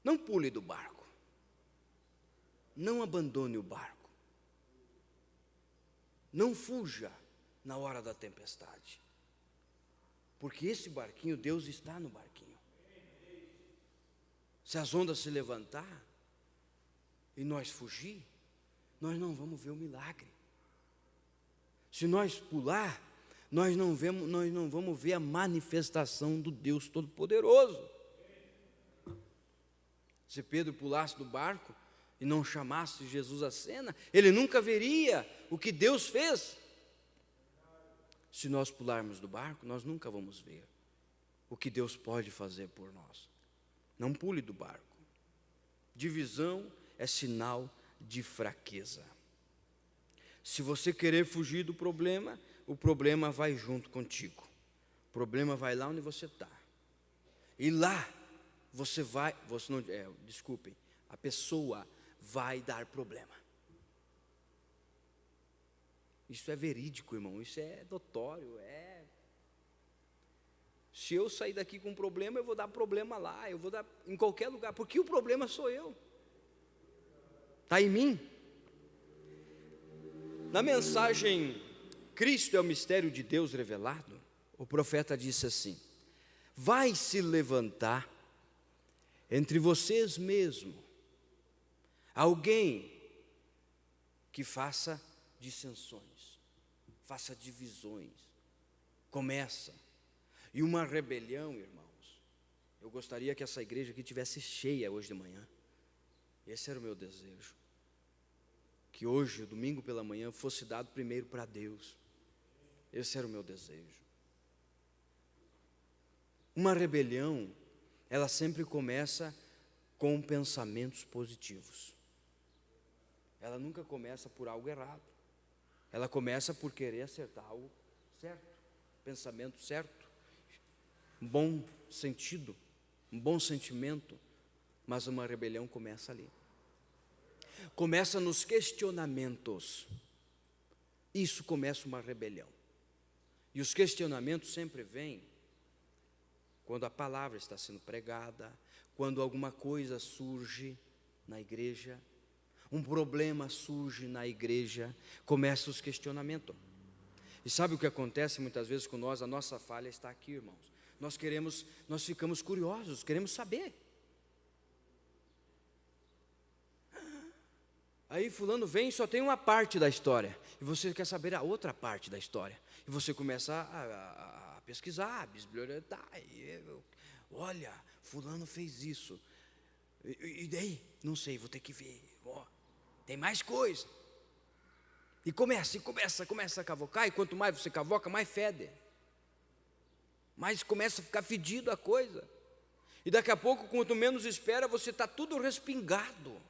não pule do barco, não abandone o barco, não fuja na hora da tempestade, porque esse barquinho, Deus está no barquinho. Se as ondas se levantar e nós fugir, nós não vamos ver o milagre. Se nós pular, nós não vamos ver a manifestação do Deus Todo-Poderoso. Se Pedro pulasse do barco e não chamasse Jesus à cena, ele nunca veria o que Deus fez. Se nós pularmos do barco, nós nunca vamos ver o que Deus pode fazer por nós. Não pule do barco. Divisão é sinal de fraqueza. Se você querer fugir do problema, o problema vai junto contigo. O problema vai lá onde você está. E lá a pessoa vai dar problema. Isso é verídico, irmão, isso é notório, Se eu sair daqui com um problema, eu vou dar problema lá, eu vou dar em qualquer lugar, porque o problema sou eu. Está em mim. Na mensagem Cristo é o mistério de Deus revelado, o profeta disse assim: vai se levantar entre vocês mesmos alguém que faça dissensões, faça divisões, começa. E uma rebelião, irmãos, eu gostaria que essa igreja aqui tivesse cheia hoje de manhã. Esse era o meu desejo, que hoje, domingo pela manhã, fosse dado primeiro para Deus. Esse era o meu desejo. Uma rebelião, ela sempre começa com pensamentos positivos. Ela nunca começa por algo errado. Ela começa por querer acertar algo certo, pensamento certo, um bom sentido, um bom sentimento. Mas uma rebelião começa ali. Começa nos questionamentos. Isso começa uma rebelião. E os questionamentos sempre vêm quando a palavra está sendo pregada, quando alguma coisa surge na igreja, um problema surge na igreja, começam os questionamentos. E sabe o que acontece muitas vezes com nós? A nossa falha está aqui, irmãos. Nós ficamos curiosos, queremos saber. Aí fulano vem e só tem uma parte da história, e você quer saber a outra parte da história, e você começa a pesquisar, a bibliografar, olha, fulano fez isso, e daí? Não sei, vou ter que ver, tem mais coisa, e começa a cavocar, e quanto mais você cavoca, mais fede, mais começa a ficar fedido a coisa, e daqui a pouco, quanto menos espera, você está tudo respingado.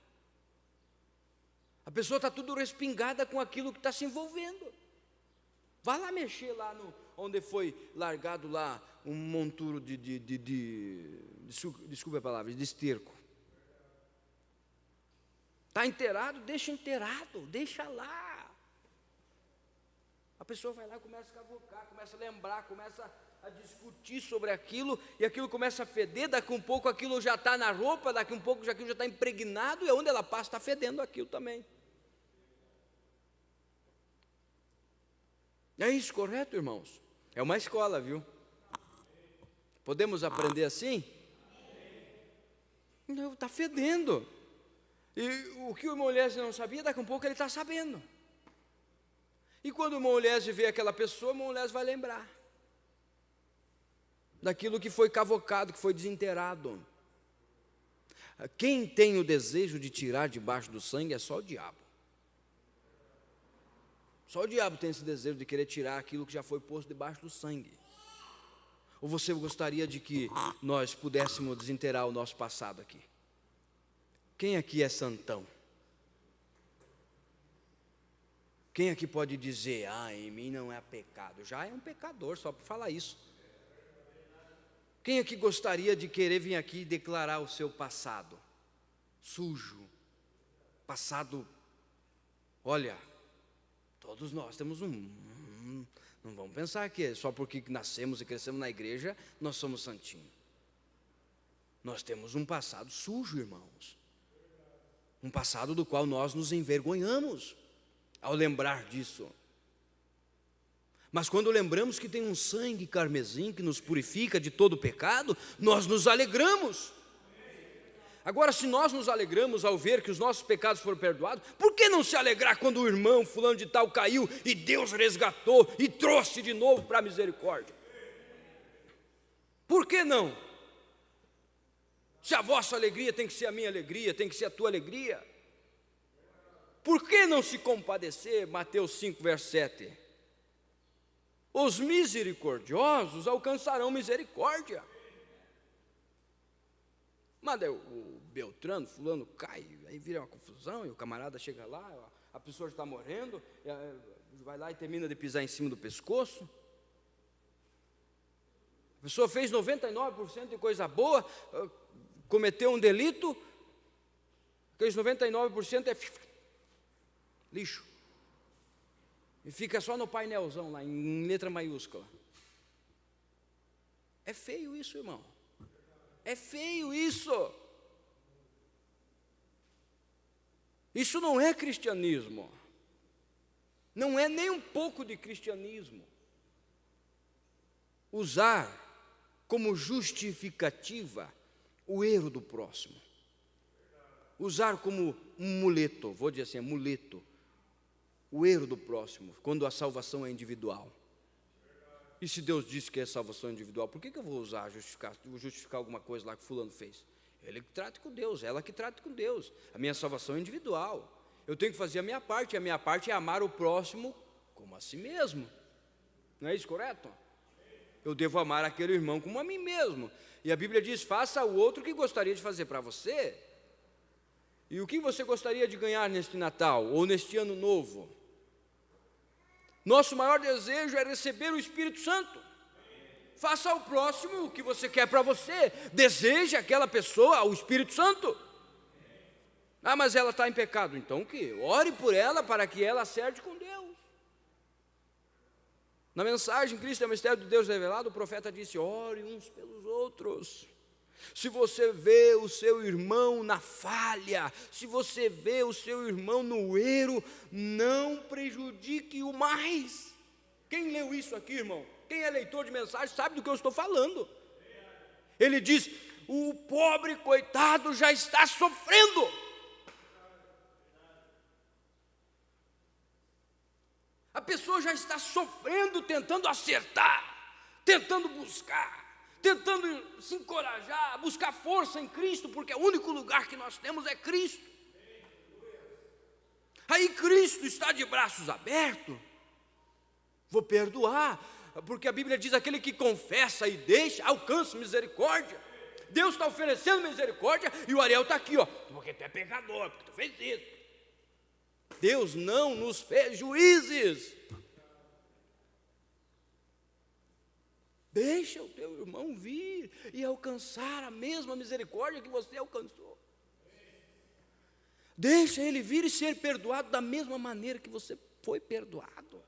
A pessoa está tudo respingada com aquilo que está se envolvendo. Vai lá mexer lá onde foi largado lá um monturo desculpe a palavra, de esterco. Está enterrado, deixa lá. A pessoa vai lá, começa a cavocar, começa a lembrar, começa a discutir sobre aquilo, e aquilo começa a feder, daqui um pouco aquilo já está na roupa, daqui um pouco aquilo já está impregnado, e onde ela passa está fedendo aquilo também. É isso, correto, irmãos? É uma escola, viu? Podemos aprender assim? Não, está fedendo. E o que o irmão Eliésio não sabia, daqui a um pouco ele está sabendo. E quando o irmão Eliésio vê aquela pessoa, o irmão Eliésio vai lembrar daquilo que foi cavocado, que foi desenterrado. Quem tem o desejo de tirar debaixo do sangue é só o diabo. Só o diabo tem esse desejo de querer tirar aquilo que já foi posto debaixo do sangue. Ou você gostaria de que nós pudéssemos desenterrar o nosso passado aqui? Quem aqui é santão? Quem aqui pode dizer, em mim não é pecado? Já é um pecador só por falar isso. Quem aqui gostaria de querer vir aqui e declarar o seu passado sujo? Passado, olha, todos nós temos não vamos pensar que só porque nascemos e crescemos na igreja, nós somos santinhos. Nós temos um passado sujo, irmãos. Um passado do qual nós nos envergonhamos ao lembrar disso. Mas quando lembramos que tem um sangue carmesim que nos purifica de todo pecado, nós nos alegramos. Agora, se nós nos alegramos ao ver que os nossos pecados foram perdoados, por que não se alegrar quando o irmão fulano de tal caiu e Deus resgatou e trouxe de novo para a misericórdia? Por que não? Se a vossa alegria tem que ser a minha alegria, tem que ser a tua alegria, por que não se compadecer? Mateus 5, verso 7. Os misericordiosos alcançarão misericórdia. Mas o Beltrano, fulano cai, aí vira uma confusão, e o camarada chega lá, a pessoa já está morrendo, vai lá e termina de pisar em cima do pescoço. A pessoa fez 99% de coisa boa, cometeu um delito, aqueles 99% é lixo. E fica só no painelzão lá, em letra maiúscula. É feio isso, irmão. É feio isso. Isso não é cristianismo. Não é nem um pouco de cristianismo. Usar como justificativa o erro do próximo. Usar como um muleto, vou dizer assim, muleto, o erro do próximo, quando a salvação é individual. E se Deus disse que é salvação individual, por que eu vou usar, justificar alguma coisa lá que fulano fez? Ele que trata com Deus, ela que trata com Deus. A minha salvação é individual. Eu tenho que fazer a minha parte, e a minha parte é amar o próximo como a si mesmo. Não é isso correto? Eu devo amar aquele irmão como a mim mesmo. E a Bíblia diz, faça ao outro o que gostaria de fazer para você. E o que você gostaria de ganhar neste Natal, ou neste Ano Novo? Nosso maior desejo é receber o Espírito Santo. Faça ao próximo o que você quer para você. Deseje aquela pessoa o Espírito Santo. Ah, mas ela está em pecado. Então o quê? Ore por ela para que ela acerte com Deus. Na mensagem, Cristo é o mistério de Deus revelado, o profeta disse, ore uns pelos outros. Se você vê o seu irmão na falha, se você vê o seu irmão no erro, não prejudique-o mais. Quem leu isso aqui, irmão? Quem é leitor de mensagem sabe do que eu estou falando. Ele diz, o pobre coitado já está sofrendo. A pessoa já está sofrendo, tentando acertar, tentando buscar, tentando se encorajar, buscar força em Cristo, porque o único lugar que nós temos é Cristo. Aí Cristo está de braços abertos, vou perdoar, porque a Bíblia diz, aquele que confessa e deixa, alcança misericórdia. Deus está oferecendo misericórdia, e o Ariel está aqui, ó, porque tu é pecador, porque tu fez isso. Deus não nos fez juízes. Deixa o teu irmão vir e alcançar a mesma misericórdia que você alcançou. Deixa ele vir e ser perdoado da mesma maneira que você foi perdoado.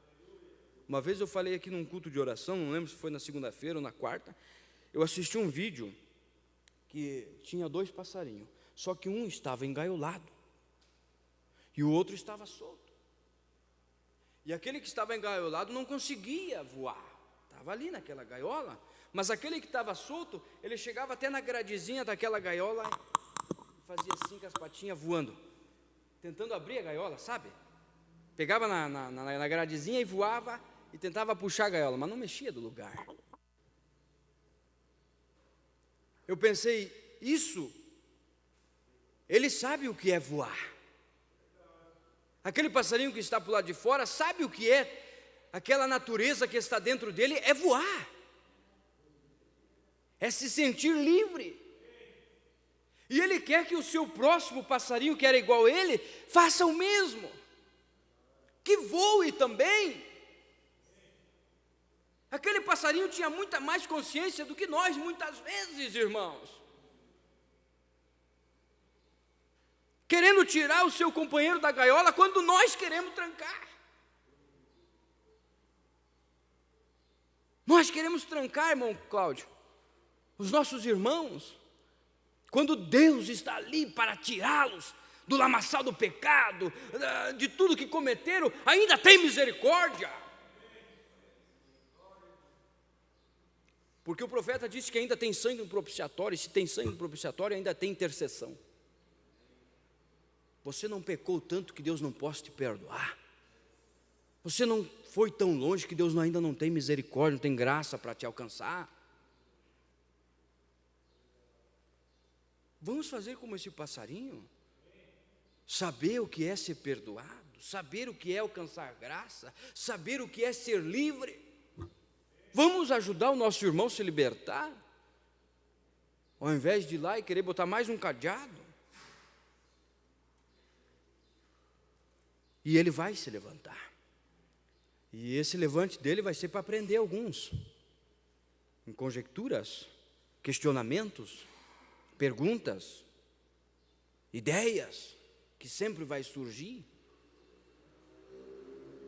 Uma vez eu falei aqui num culto de oração, não lembro se foi na segunda-feira ou na quarta, eu assisti um vídeo que tinha 2 passarinhos, só que um estava engaiolado e o outro estava solto. E aquele que estava engaiolado não conseguia voar, estava ali naquela gaiola, mas aquele que estava solto, ele chegava até na gradezinha daquela gaiola e fazia assim com as patinhas voando, tentando abrir a gaiola, sabe? Pegava na gradezinha e voava e tentava puxar a gaiola, mas não mexia do lugar. Eu pensei, ele sabe o que é voar. Aquele passarinho que está para o lado de fora sabe o que é, aquela natureza que está dentro dele é voar, é se sentir livre. E ele quer que o seu próximo passarinho, que era igual a ele, faça o mesmo, que voe também. Aquele passarinho tinha muita mais consciência do que nós, muitas vezes, irmãos. Querendo tirar o seu companheiro da gaiola quando nós queremos trancar. Nós queremos trancar, irmão Cláudio, os nossos irmãos, quando Deus está ali para tirá-los do lamaçal do pecado, de tudo que cometeram, ainda tem misericórdia. Porque o profeta disse que ainda tem sangue no propiciatório, e se tem sangue no propiciatório, ainda tem intercessão. Você não pecou tanto que Deus não possa te perdoar. Você não foi tão longe que Deus ainda não tem misericórdia, não tem graça para te alcançar. Vamos fazer como esse passarinho? Saber o que é ser perdoado, saber o que é alcançar graça, saber o que é ser livre. Vamos ajudar o nosso irmão a se libertar, ao invés de ir lá e querer botar mais um cadeado. E ele vai se levantar. E esse levante dele vai ser para prender alguns em conjecturas, questionamentos, perguntas, ideias que sempre vai surgir.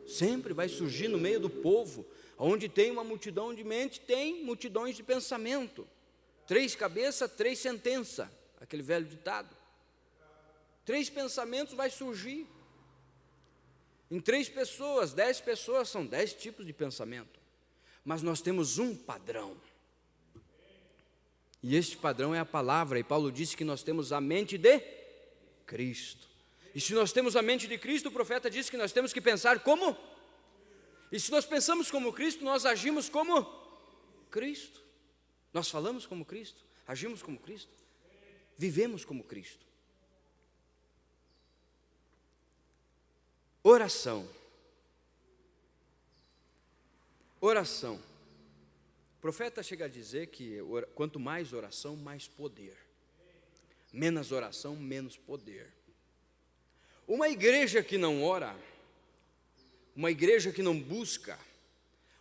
Sempre vai surgir no meio do povo. Onde tem uma multidão de mente, tem multidões de pensamento. 3 cabeças, 3 sentenças, aquele velho ditado. 3 pensamentos vai surgir. Em 3 pessoas, 10 pessoas, são 10 tipos de pensamento. Mas nós temos um padrão. E este padrão é a palavra. E Paulo disse que nós temos a mente de Cristo. E se nós temos a mente de Cristo, o profeta disse que nós temos que pensar como? E se nós pensamos como Cristo, nós agimos como Cristo. Nós falamos como Cristo, agimos como Cristo, vivemos como Cristo. Oração. Oração. O profeta chega a dizer que quanto mais oração, mais poder. Menos oração, menos poder. Uma igreja que não ora, uma igreja que não busca,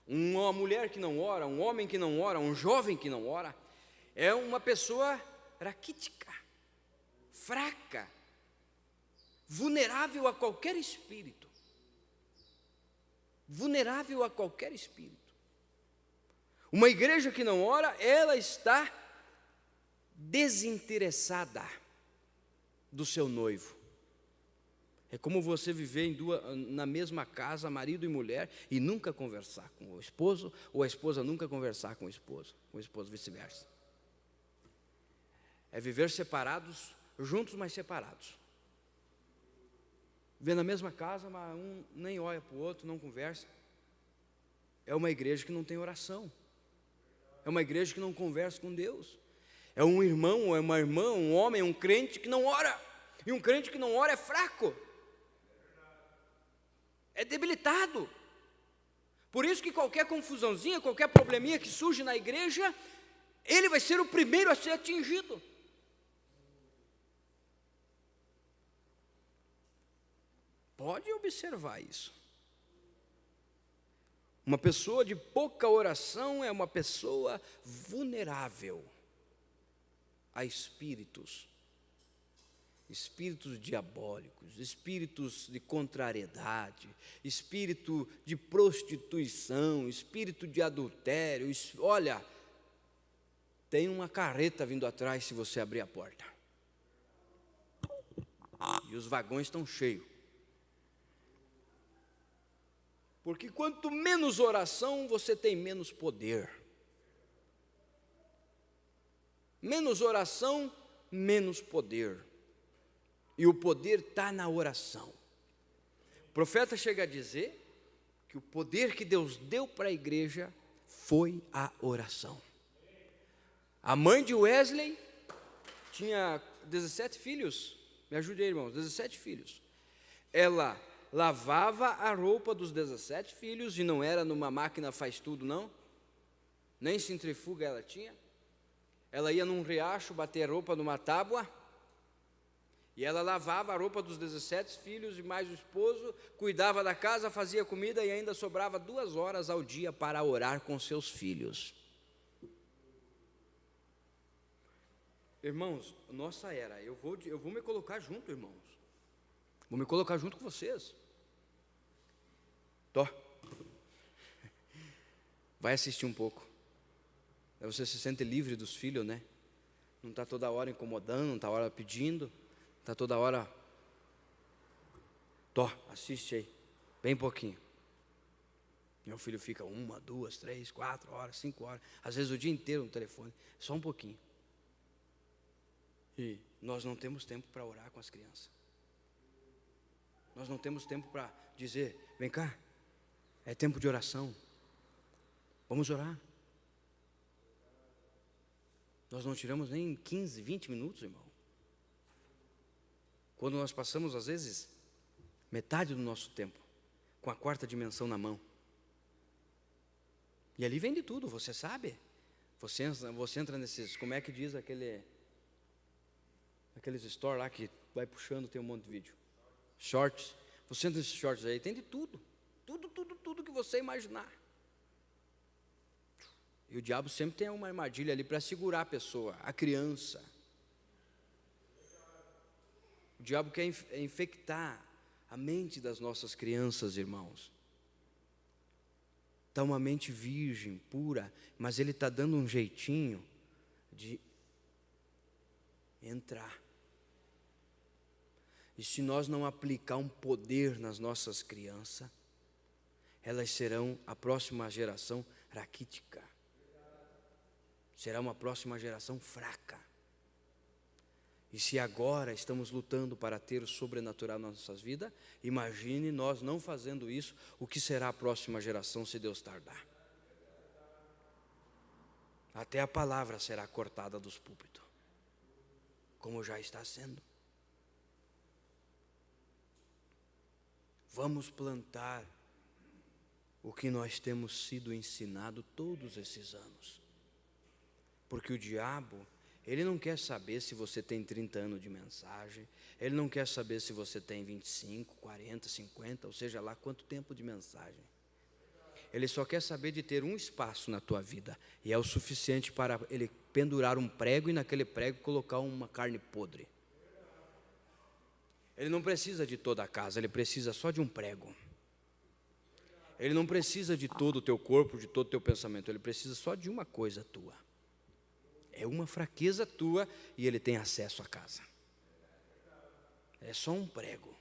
uma mulher que não ora, um homem que não ora, um jovem que não ora, é uma pessoa raquítica, fraca, vulnerável a qualquer espírito. Vulnerável a qualquer espírito. Uma igreja que não ora, ela está desinteressada do seu noivo. É como você viver na mesma casa, marido e mulher, e nunca conversar com o esposo, ou a esposa nunca conversar com o esposo vice-versa. É viver separados, juntos, mas separados. Viver na mesma casa, mas um nem olha para o outro, não conversa. É uma igreja que não tem oração. É uma igreja que não conversa com Deus. É um irmão, ou é uma irmã, um homem, um crente que não ora. E um crente que não ora é fraco. É debilitado. Por isso que qualquer confusãozinha, qualquer probleminha que surge na igreja, ele vai ser o primeiro a ser atingido. Pode observar isso. Uma pessoa de pouca oração é uma pessoa vulnerável a espíritos diabólicos, espíritos de contrariedade, espírito de prostituição, espírito de adultério. Olha, tem uma carreta vindo atrás se você abrir a porta. E os vagões estão cheios. Porque quanto menos oração, você tem menos poder. Menos oração, menos poder. E o poder está na oração. O profeta chega a dizer que o poder que Deus deu para a igreja foi a oração. A mãe de Wesley tinha 17 filhos. Me ajude aí, irmãos, 17 filhos. Ela lavava a roupa dos 17 filhos, e não era numa máquina faz tudo, não. Nem centrifuga ela tinha. Ela ia num riacho bater roupa numa tábua, e ela lavava a roupa dos 17 filhos e mais o esposo, cuidava da casa, fazia comida e ainda sobrava 2 horas ao dia para orar com seus filhos. Irmãos, nossa era, eu vou me colocar junto, irmãos. Vou me colocar junto com vocês. Vai assistir um pouco. Aí você se sente livre dos filhos, né? Não está toda hora incomodando, não está toda hora pedindo, está toda hora. Assiste aí, bem pouquinho. Meu filho fica 1, 2, 3, 4 horas, 5 horas, às vezes o dia inteiro no telefone, só um pouquinho. E nós não temos tempo para orar com as crianças. Nós não temos tempo para dizer, vem cá, é tempo de oração, vamos orar. Nós não tiramos nem 15, 20 minutos, irmão. Quando nós passamos, às vezes, metade do nosso tempo com a 4ª dimensão na mão. E ali vem de tudo, você sabe. Você entra nesses, como é que diz aqueles store lá que vai puxando, tem um monte de vídeo. Shorts. Você entra nesses shorts aí, tem de tudo. Tudo que você imaginar. E o diabo sempre tem uma armadilha ali para segurar a pessoa, a criança. O diabo quer infectar a mente das nossas crianças, irmãos. está uma mente virgem, pura, mas ele está dando um jeitinho de entrar. E se nós não aplicar um poder nas nossas crianças, elas serão a próxima geração raquítica. Será uma próxima geração fraca. E se agora estamos lutando para ter o sobrenatural nas nossas vidas, imagine nós não fazendo isso, o que será a próxima geração se Deus tardar. Até a palavra será cortada dos púlpitos, como já está sendo. Vamos plantar o que nós temos sido ensinado todos esses anos. Porque o diabo, ele não quer saber se você tem 30 anos de mensagem, ele não quer saber se você tem 25, 40, 50, ou seja lá quanto tempo de mensagem. Ele só quer saber de ter um espaço na tua vida, e é o suficiente para ele pendurar um prego e naquele prego colocar uma carne podre. Ele não precisa de toda a casa, ele precisa só de um prego. Ele não precisa de todo o teu corpo, de todo o teu pensamento, ele precisa só de uma coisa tua. É uma fraqueza tua e ele tem acesso à casa. É só um prego.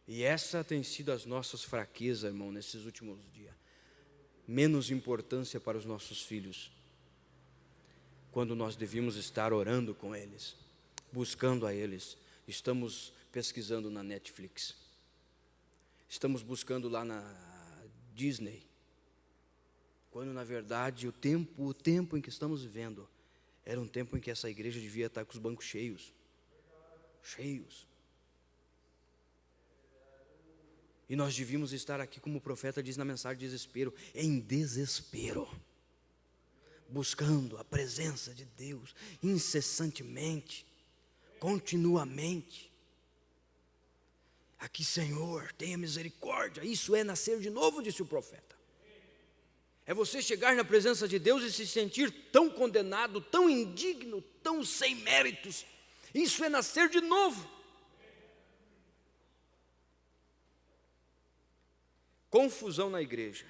E essa tem sido as nossas fraquezas, irmão, nesses últimos dias. Menos importância para os nossos filhos, quando nós devíamos estar orando com eles, buscando a eles. Estamos pesquisando na Netflix. Estamos buscando lá na Disney. Quando na verdade o tempo em que estamos vivendo era um tempo em que essa igreja devia estar com os bancos cheios. Cheios. E nós devíamos estar aqui, como o profeta diz na mensagem de desespero, em desespero, buscando a presença de Deus incessantemente, continuamente. Aqui, Senhor, tenha misericórdia. Isso é nascer de novo, disse o profeta. É você chegar na presença de Deus e se sentir tão condenado, tão indigno, tão sem méritos. Isso é nascer de novo. Confusão na igreja.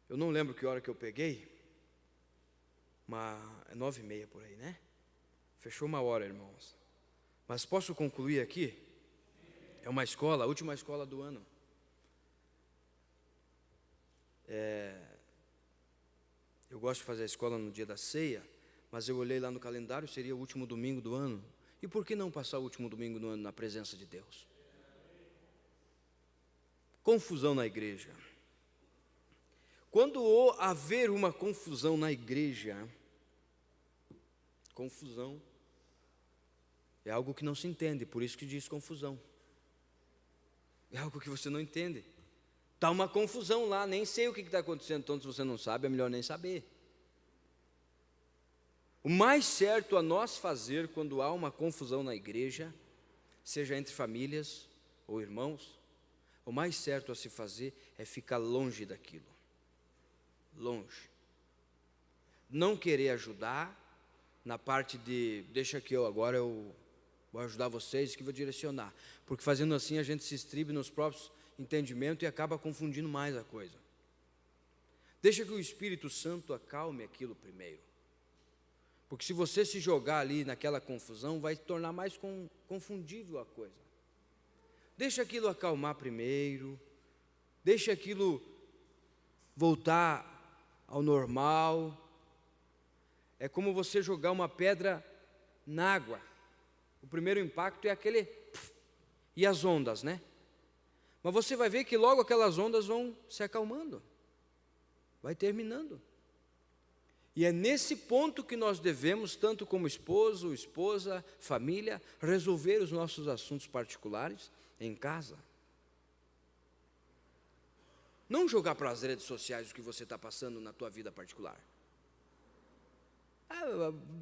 Eu não lembro que hora que eu peguei, mas é 9:30 por aí, né? Fechou uma hora, irmãos. Mas posso concluir aqui? É uma escola, a última escola do ano. Eu gosto de fazer a escola no dia da ceia, mas eu olhei lá no calendário, seria o último domingo do ano. E por que não passar o último domingo do ano na presença de Deus? Confusão na igreja. Quando haver uma confusão na igreja, confusão é algo que não se entende, por isso que diz confusão. É algo que você não entende. Está uma confusão lá, nem sei o que está acontecendo, então se você não sabe, é melhor nem saber. O mais certo a nós fazer quando há uma confusão na igreja, seja entre famílias ou irmãos, o mais certo a se fazer é ficar longe daquilo. Longe. Não querer ajudar na parte de, deixa que eu vou ajudar vocês, que vou direcionar. Porque fazendo assim a gente se estribe nos próprios entendimentos e acaba confundindo mais a coisa. Deixa que o Espírito Santo acalme aquilo primeiro. Porque se você se jogar ali naquela confusão, vai tornar mais confundível a coisa. Deixa aquilo acalmar primeiro. Deixa aquilo voltar ao normal. É como você jogar uma pedra na água. O primeiro impacto é aquele... E as ondas, né? Mas você vai ver que logo aquelas ondas vão se acalmando. Vai terminando. E é nesse ponto que nós devemos, tanto como esposo, esposa, família, resolver os nossos assuntos particulares em casa. Não jogar para as redes sociais o que você está passando na tua vida particular.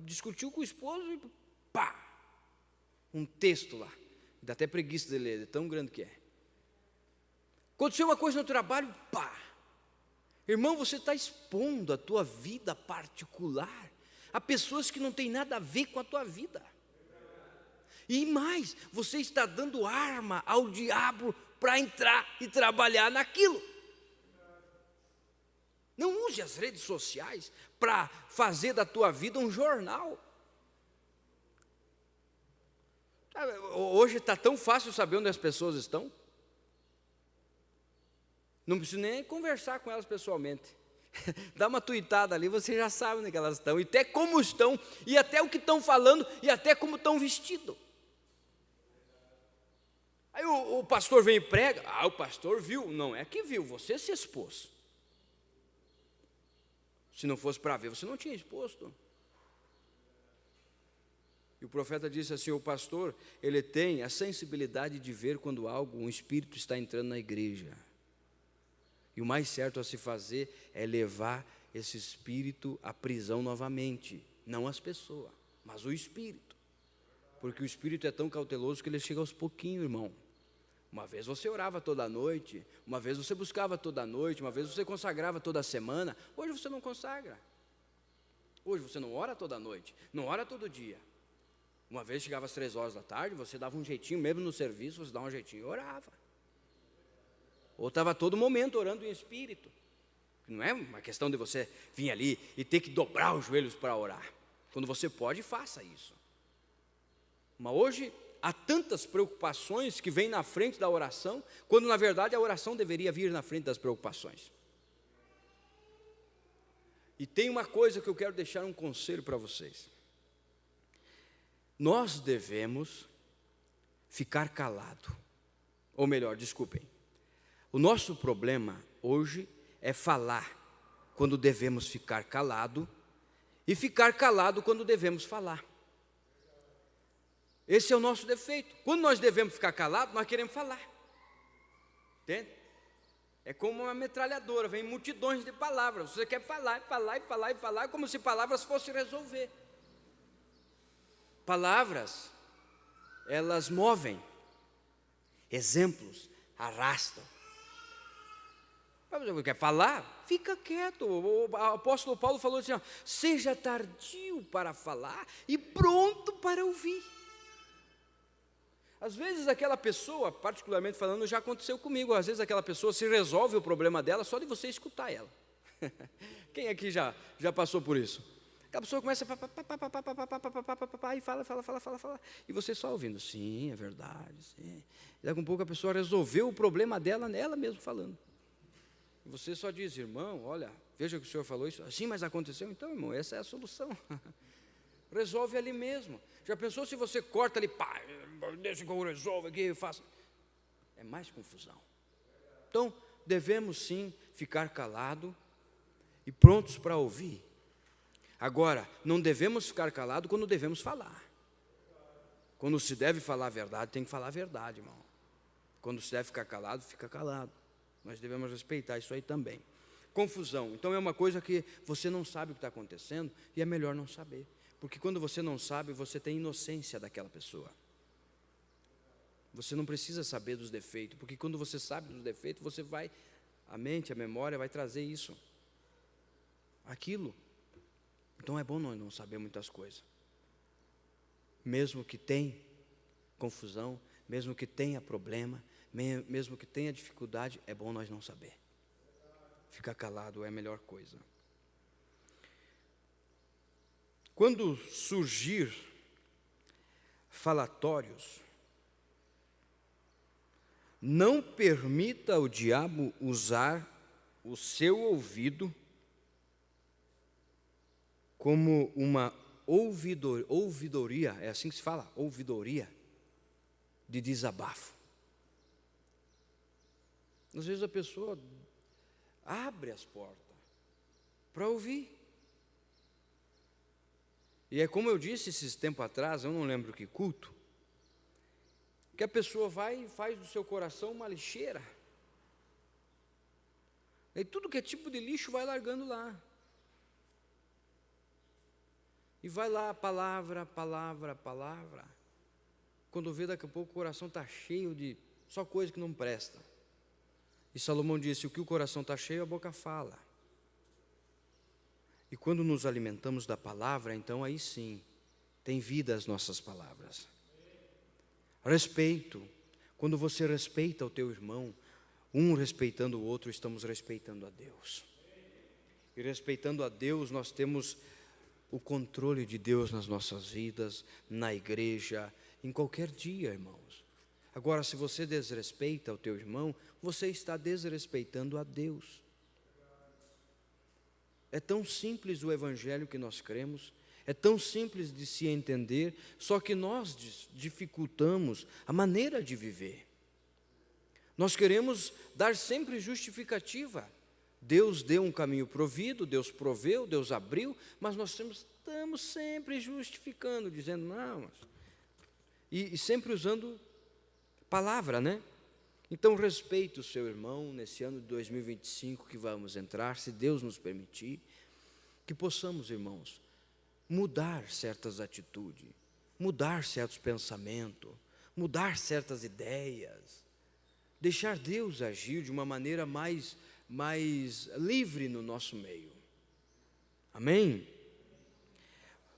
Discutiu com o esposo e pá! Um texto lá. Dá até preguiça de ler, é tão grande que é. Aconteceu uma coisa no trabalho, pá! Irmão, você está expondo a tua vida particular a pessoas que não têm nada a ver com a tua vida. E mais, você está dando arma ao diabo para entrar e trabalhar naquilo. Não use as redes sociais para fazer da tua vida um jornal. Hoje está tão fácil saber onde as pessoas estão. Não preciso nem conversar com elas pessoalmente. Dá uma tuitada ali, você já sabe onde elas estão, e até como estão, e até o que estão falando, e até como estão vestidos. Aí o pastor vem e prega, o pastor viu. Não é que viu, você se expôs. Se não fosse para ver, você não tinha exposto. E o profeta disse assim, o pastor, ele tem a sensibilidade de ver quando um espírito está entrando na igreja. E o mais certo a se fazer é levar esse espírito à prisão novamente. Não as pessoas, mas o espírito. Porque o espírito é tão cauteloso que ele chega aos pouquinhos, irmão. Uma vez você orava toda noite, uma vez você buscava toda noite, uma vez você consagrava toda semana. Hoje você não consagra. Hoje você não ora toda noite, não ora todo dia. Uma vez chegava às 3 horas da tarde, você dava um jeitinho, mesmo no serviço, você dava um jeitinho e orava. Ou estava a todo momento orando em espírito. Não é uma questão de você vir ali e ter que dobrar os joelhos para orar. Quando você pode, faça isso. Mas hoje há tantas preocupações que vêm na frente da oração, quando na verdade a oração deveria vir na frente das preocupações. E tem uma coisa que eu quero deixar um conselho para vocês. Nós devemos ficar calado. Ou melhor, desculpem. O nosso problema hoje é falar quando devemos ficar calado e ficar calado quando devemos falar. Esse é o nosso defeito. Quando nós devemos ficar calados, nós queremos falar. Entende? É como uma metralhadora, vem multidões de palavras. Você quer falar, falar e falar e falar, como se palavras fossem resolver. Palavras, elas movem. Exemplos arrastam. Você quer falar? Fica quieto. O apóstolo Paulo falou assim, seja tardio para falar e pronto para ouvir. Às vezes aquela pessoa, particularmente falando, já aconteceu comigo, às vezes aquela pessoa se resolve o problema dela só de você escutar ela. Quem aqui já passou por isso? A pessoa começa e fala, e você só ouvindo, sim, é verdade, sim. E daqui a pouco a pessoa resolveu o problema dela, nela mesmo falando. E você só diz, irmão, olha, veja que o senhor falou isso, assim, mas aconteceu, então, irmão, essa é a solução. Resolve ali mesmo. Já pensou se você corta ali, pá, deixa que eu resolvo aqui, eu faço. É mais confusão. Então, devemos sim ficar calados e prontos para ouvir. Agora, não devemos ficar calados quando devemos falar. Quando se deve falar a verdade, tem que falar a verdade, irmão. Quando se deve ficar calado, fica calado. Nós devemos respeitar isso aí também. Confusão. Então, é uma coisa que você não sabe o que está acontecendo e é melhor não saber. Porque quando você não sabe, você tem inocência daquela pessoa. Você não precisa saber dos defeitos, porque quando você sabe dos defeitos, você vai, a mente, a memória vai trazer isso, aquilo. Então é bom nós não saber muitas coisas. Mesmo que tenha confusão, mesmo que tenha problema, mesmo que tenha dificuldade, é bom nós não saber. Ficar calado é a melhor coisa. Quando surgir falatórios, não permita o diabo usar o seu ouvido como uma ouvidoria, é assim que se fala, ouvidoria de desabafo. Às vezes a pessoa abre as portas para ouvir. E é como eu disse esses tempos atrás, eu não lembro que culto, que a pessoa vai e faz do seu coração uma lixeira. E tudo que é tipo de lixo vai largando lá. E vai lá, palavra, palavra, palavra. Quando vê, daqui a pouco o coração está cheio de só coisa que não presta. E Salomão disse, o que o coração está cheio, a boca fala. E quando nos alimentamos da palavra, então aí sim, tem vida as nossas palavras. Respeito, Quando você respeita o teu irmão, um respeitando o outro, estamos respeitando a Deus. E respeitando a Deus, nós temos o controle de Deus nas nossas vidas, na igreja, em qualquer dia, irmãos. Agora, se você desrespeita o teu irmão, você está desrespeitando a Deus. É tão simples o evangelho que nós cremos, é tão simples de se entender, só que nós dificultamos a maneira de viver. Nós queremos dar sempre justificativa. Deus deu um caminho provido, Deus proveu, Deus abriu, mas nós estamos sempre justificando, dizendo não, e sempre usando palavra, né? Então respeite o seu irmão nesse ano de 2025 que vamos entrar, se Deus nos permitir, que possamos, irmãos, mudar certas atitudes, mudar certos pensamentos, mudar certas ideias, deixar Deus agir de uma maneira mais livre no nosso meio. Amém?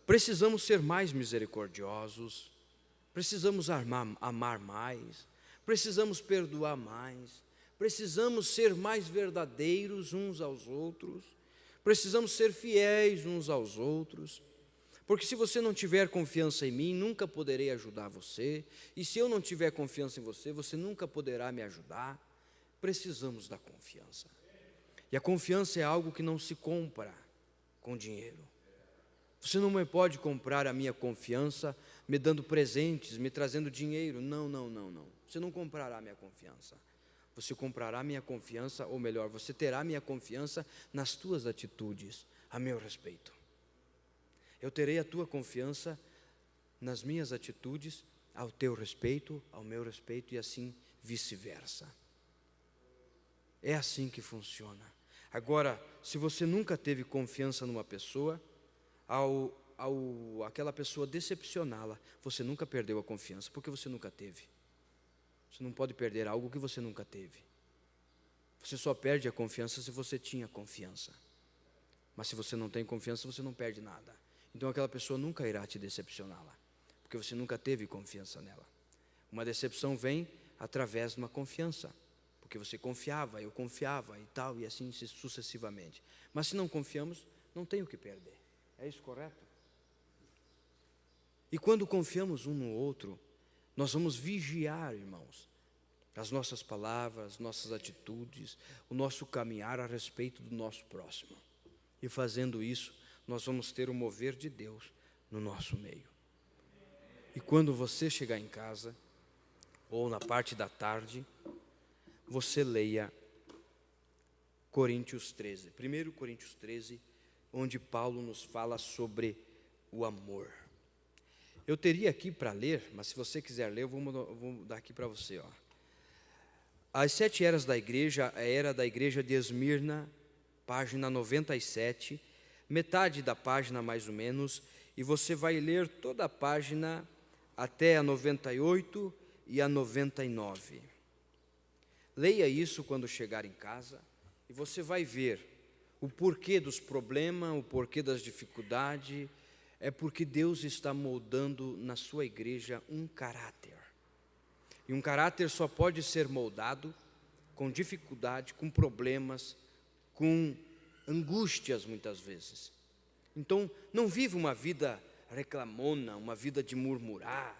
Precisamos ser mais misericordiosos, precisamos amar mais, precisamos perdoar mais, precisamos ser mais verdadeiros uns aos outros, precisamos ser fiéis uns aos outros, porque se você não tiver confiança em mim, nunca poderei ajudar você, e se eu não tiver confiança em você, você nunca poderá me ajudar. Precisamos da confiança, e a confiança é algo que não se compra com dinheiro. Você não pode comprar a minha confiança me dando presentes, me trazendo dinheiro. Não. Você não comprará a minha confiança. Você comprará a minha confiança, ou melhor, você terá a minha confiança nas tuas atitudes a meu respeito. Eu terei a tua confiança nas minhas atitudes ao teu respeito, ao meu respeito, e assim vice-versa. É assim que funciona. Agora, se você nunca teve confiança numa pessoa, aquela pessoa decepcioná-la, você nunca perdeu a confiança, porque você nunca teve. Você não pode perder algo que você nunca teve. Você só perde a confiança se você tinha confiança. Mas se você não tem confiança, você não perde nada. Então aquela pessoa nunca irá te decepcioná-la, porque você nunca teve confiança nela. Uma decepção vem através de uma confiança, porque você confiava, eu confiava e tal, e assim sucessivamente. Mas se não confiamos, não tem o que perder. É isso correto? E quando confiamos um no outro, nós vamos vigiar, irmãos, as nossas palavras, nossas atitudes, o nosso caminhar a respeito do nosso próximo. E fazendo isso, nós vamos ter o mover de Deus no nosso meio. E quando você chegar em casa, ou na parte da tarde, você leia Coríntios 13, 1 Coríntios 13, onde Paulo nos fala sobre o amor. Eu teria aqui para ler, mas se você quiser ler, eu vou dar aqui para você. Ó. As 7 eras da igreja, a era da igreja de Esmirna, página 97, metade da página mais ou menos, e você vai ler toda a página até a 98 e a 99. Leia isso quando chegar em casa, e você vai ver o porquê dos problemas, o porquê das dificuldades. É porque Deus está moldando na sua igreja um caráter. E um caráter só pode ser moldado com dificuldade, com problemas, com angústias muitas vezes. Então, não viva uma vida reclamona, uma vida de murmurar.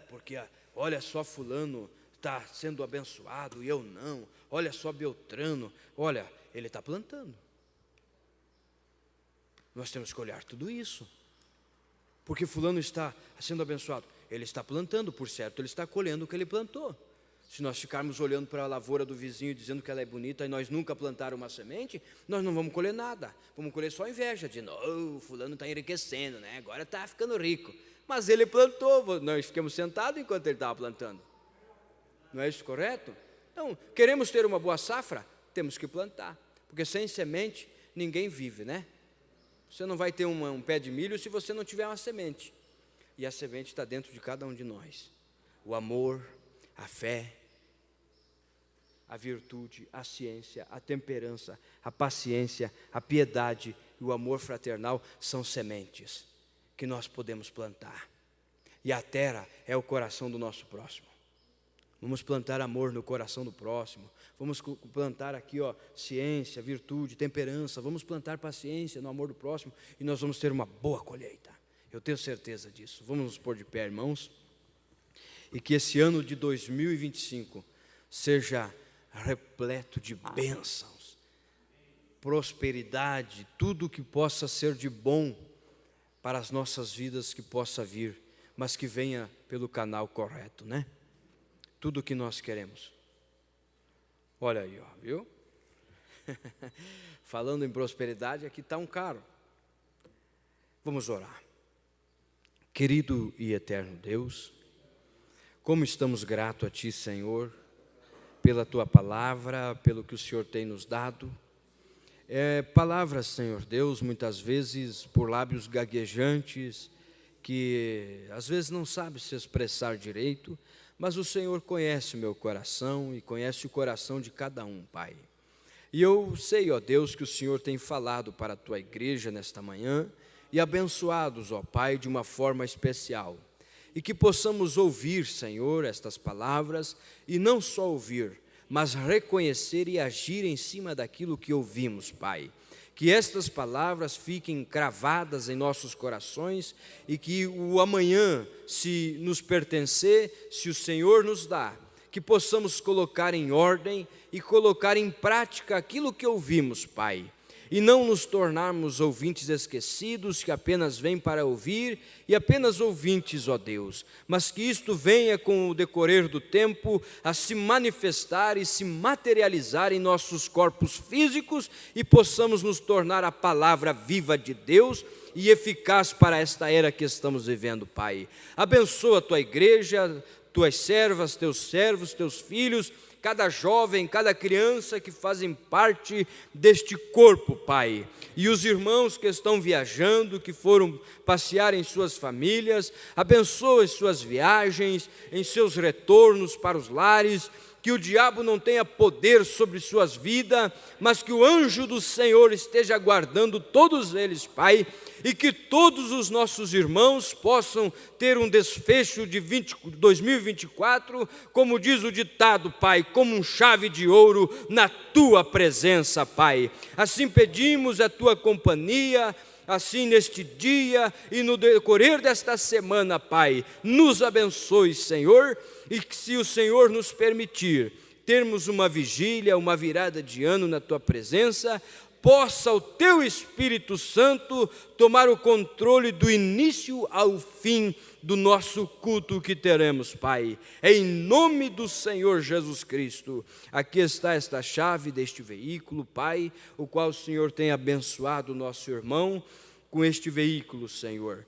Porque olha só fulano está sendo abençoado e eu não. Olha só Beltrano, olha, ele está plantando. Nós temos que olhar tudo isso. Porque fulano está sendo abençoado, ele está plantando, por certo, ele está colhendo o que ele plantou. Se nós ficarmos olhando para a lavoura do vizinho dizendo que ela é bonita e nós nunca plantaram uma semente, nós não vamos colher nada. Vamos colher só inveja, dizendo, fulano está enriquecendo, né? Agora está ficando rico. Mas ele plantou, nós ficamos sentados enquanto ele estava plantando. Não é isso correto? Então, queremos ter uma boa safra? Temos que plantar. Porque sem semente, ninguém vive, né? Você não vai ter um pé de milho se você não tiver uma semente. E a semente está dentro de cada um de nós. O amor, a fé, a virtude, a ciência, a temperança, a paciência, a piedade e o amor fraternal são sementes que nós podemos plantar. E a terra é o coração do nosso próximo. Vamos plantar amor no coração do próximo. Vamos plantar aqui, ciência, virtude, temperança. Vamos plantar paciência no amor do próximo e nós vamos ter uma boa colheita. Eu tenho certeza disso. Vamos nos pôr de pé, irmãos. E que esse ano de 2025 seja repleto de bênçãos, prosperidade, tudo que possa ser de bom para as nossas vidas que possa vir, mas que venha pelo canal correto, né? Tudo o que nós queremos. Olha aí, viu? Falando em prosperidade, aqui está um carro. Vamos orar. Querido e eterno Deus, como estamos gratos a Ti, Senhor, pela Tua palavra, pelo que o Senhor tem nos dado. Palavras, Senhor Deus, muitas vezes por lábios gaguejantes, que às vezes não sabe se expressar direito, mas o Senhor conhece o meu coração e conhece o coração de cada um, Pai. E eu sei, ó Deus, que o Senhor tem falado para a Tua igreja nesta manhã e abençoados, ó Pai, de uma forma especial. E que possamos ouvir, Senhor, estas palavras e não só ouvir, mas reconhecer e agir em cima daquilo que ouvimos, Pai. Que estas palavras fiquem cravadas em nossos corações e que o amanhã, se nos pertencer, se o Senhor nos dá, que possamos colocar em ordem e colocar em prática aquilo que ouvimos, Pai. E não nos tornarmos ouvintes esquecidos que apenas vêm para ouvir e apenas ouvintes, ó Deus, mas que isto venha com o decorrer do tempo a se manifestar e se materializar em nossos corpos físicos e possamos nos tornar a palavra viva de Deus e eficaz para esta era que estamos vivendo, Pai. Abençoa a Tua igreja, Tuas servas, Teus servos, Teus filhos, cada jovem, cada criança que fazem parte deste corpo, Pai. E os irmãos que estão viajando, que foram passear em suas famílias, abençoa as suas viagens, em seus retornos para os lares, que o diabo não tenha poder sobre suas vidas, mas que o anjo do Senhor esteja guardando todos eles, Pai, e que todos os nossos irmãos possam ter um desfecho de 2024, como diz o ditado, Pai, como um chave de ouro na Tua presença, Pai. Assim pedimos a Tua companhia, assim neste dia e no decorrer desta semana, Pai, nos abençoe, Senhor, e que se o Senhor nos permitir termos uma vigília, uma virada de ano na Tua presença, possa o Teu Espírito Santo tomar o controle do início ao fim do nosso culto que teremos, Pai. Em nome do Senhor Jesus Cristo, aqui está esta chave deste veículo, Pai, o qual o Senhor tem abençoado o nosso irmão com este veículo, Senhor.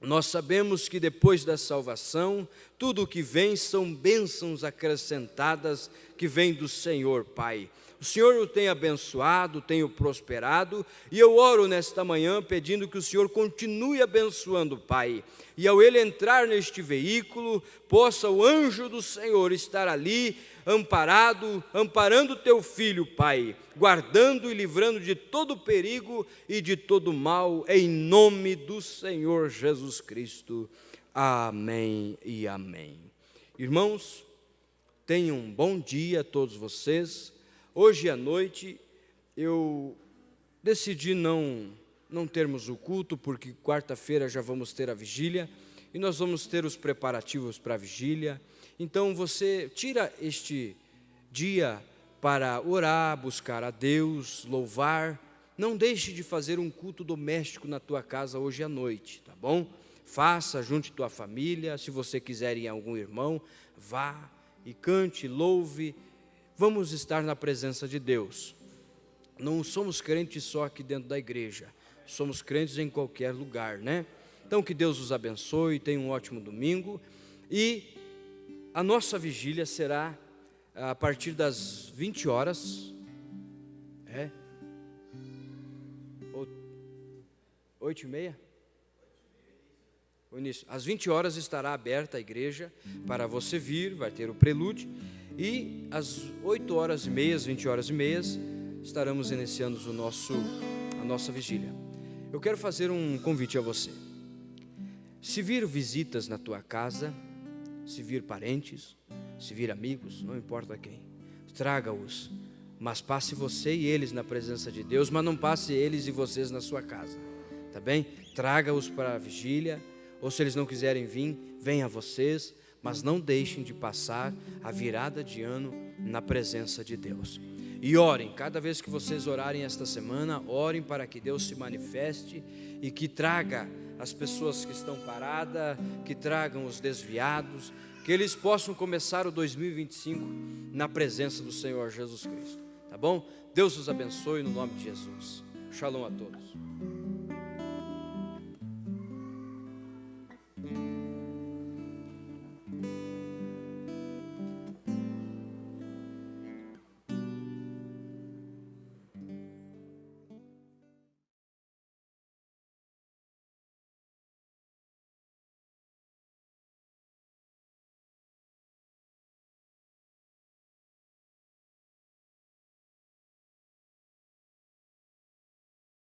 Nós sabemos que depois da salvação, tudo o que vem são bênçãos acrescentadas que vêm do Senhor, Pai. O Senhor o tem abençoado, tem o prosperado, e eu oro nesta manhã pedindo que o Senhor continue abençoando, Pai. E ao ele entrar neste veículo, possa o anjo do Senhor estar ali, amparando teu filho, Pai, guardando e livrando de todo perigo e de todo mal, em nome do Senhor Jesus Cristo. Amém e amém. Irmãos, tenham um bom dia a todos vocês. Hoje à noite eu decidi não termos o culto, porque quarta-feira já vamos ter a vigília e nós vamos ter os preparativos para a vigília. Então você tira este dia para orar, buscar a Deus, louvar. Não deixe de fazer um culto doméstico na tua casa hoje à noite, tá bom? Faça, junte tua família. Se você quiser ir a algum irmão, vá e cante, louve. Vamos estar na presença de Deus. Não somos crentes só aqui dentro da igreja, somos crentes em qualquer lugar, né? Então que Deus os abençoe, tenha um ótimo domingo. E a nossa vigília será a partir das 20 horas. 8h30? O início. Às 20 horas estará aberta a igreja para você vir, vai ter o prelúdio. E às 8h30, 20h30, estaremos iniciando a nossa vigília. Eu quero fazer um convite a você. Se vir visitas na tua casa, se vir parentes, se vir amigos, não importa quem, traga-os, mas passe você e eles na presença de Deus, mas não passe eles e vocês na sua casa, tá bem? Traga-os para a vigília, ou se eles não quiserem vir, venha vocês, mas não deixem de passar a virada de ano na presença de Deus. E orem, cada vez que vocês orarem esta semana, orem para que Deus se manifeste e que traga as pessoas que estão paradas, que tragam os desviados, que eles possam começar o 2025 na presença do Senhor Jesus Cristo, tá bom? Deus os abençoe no nome de Jesus. Shalom a todos.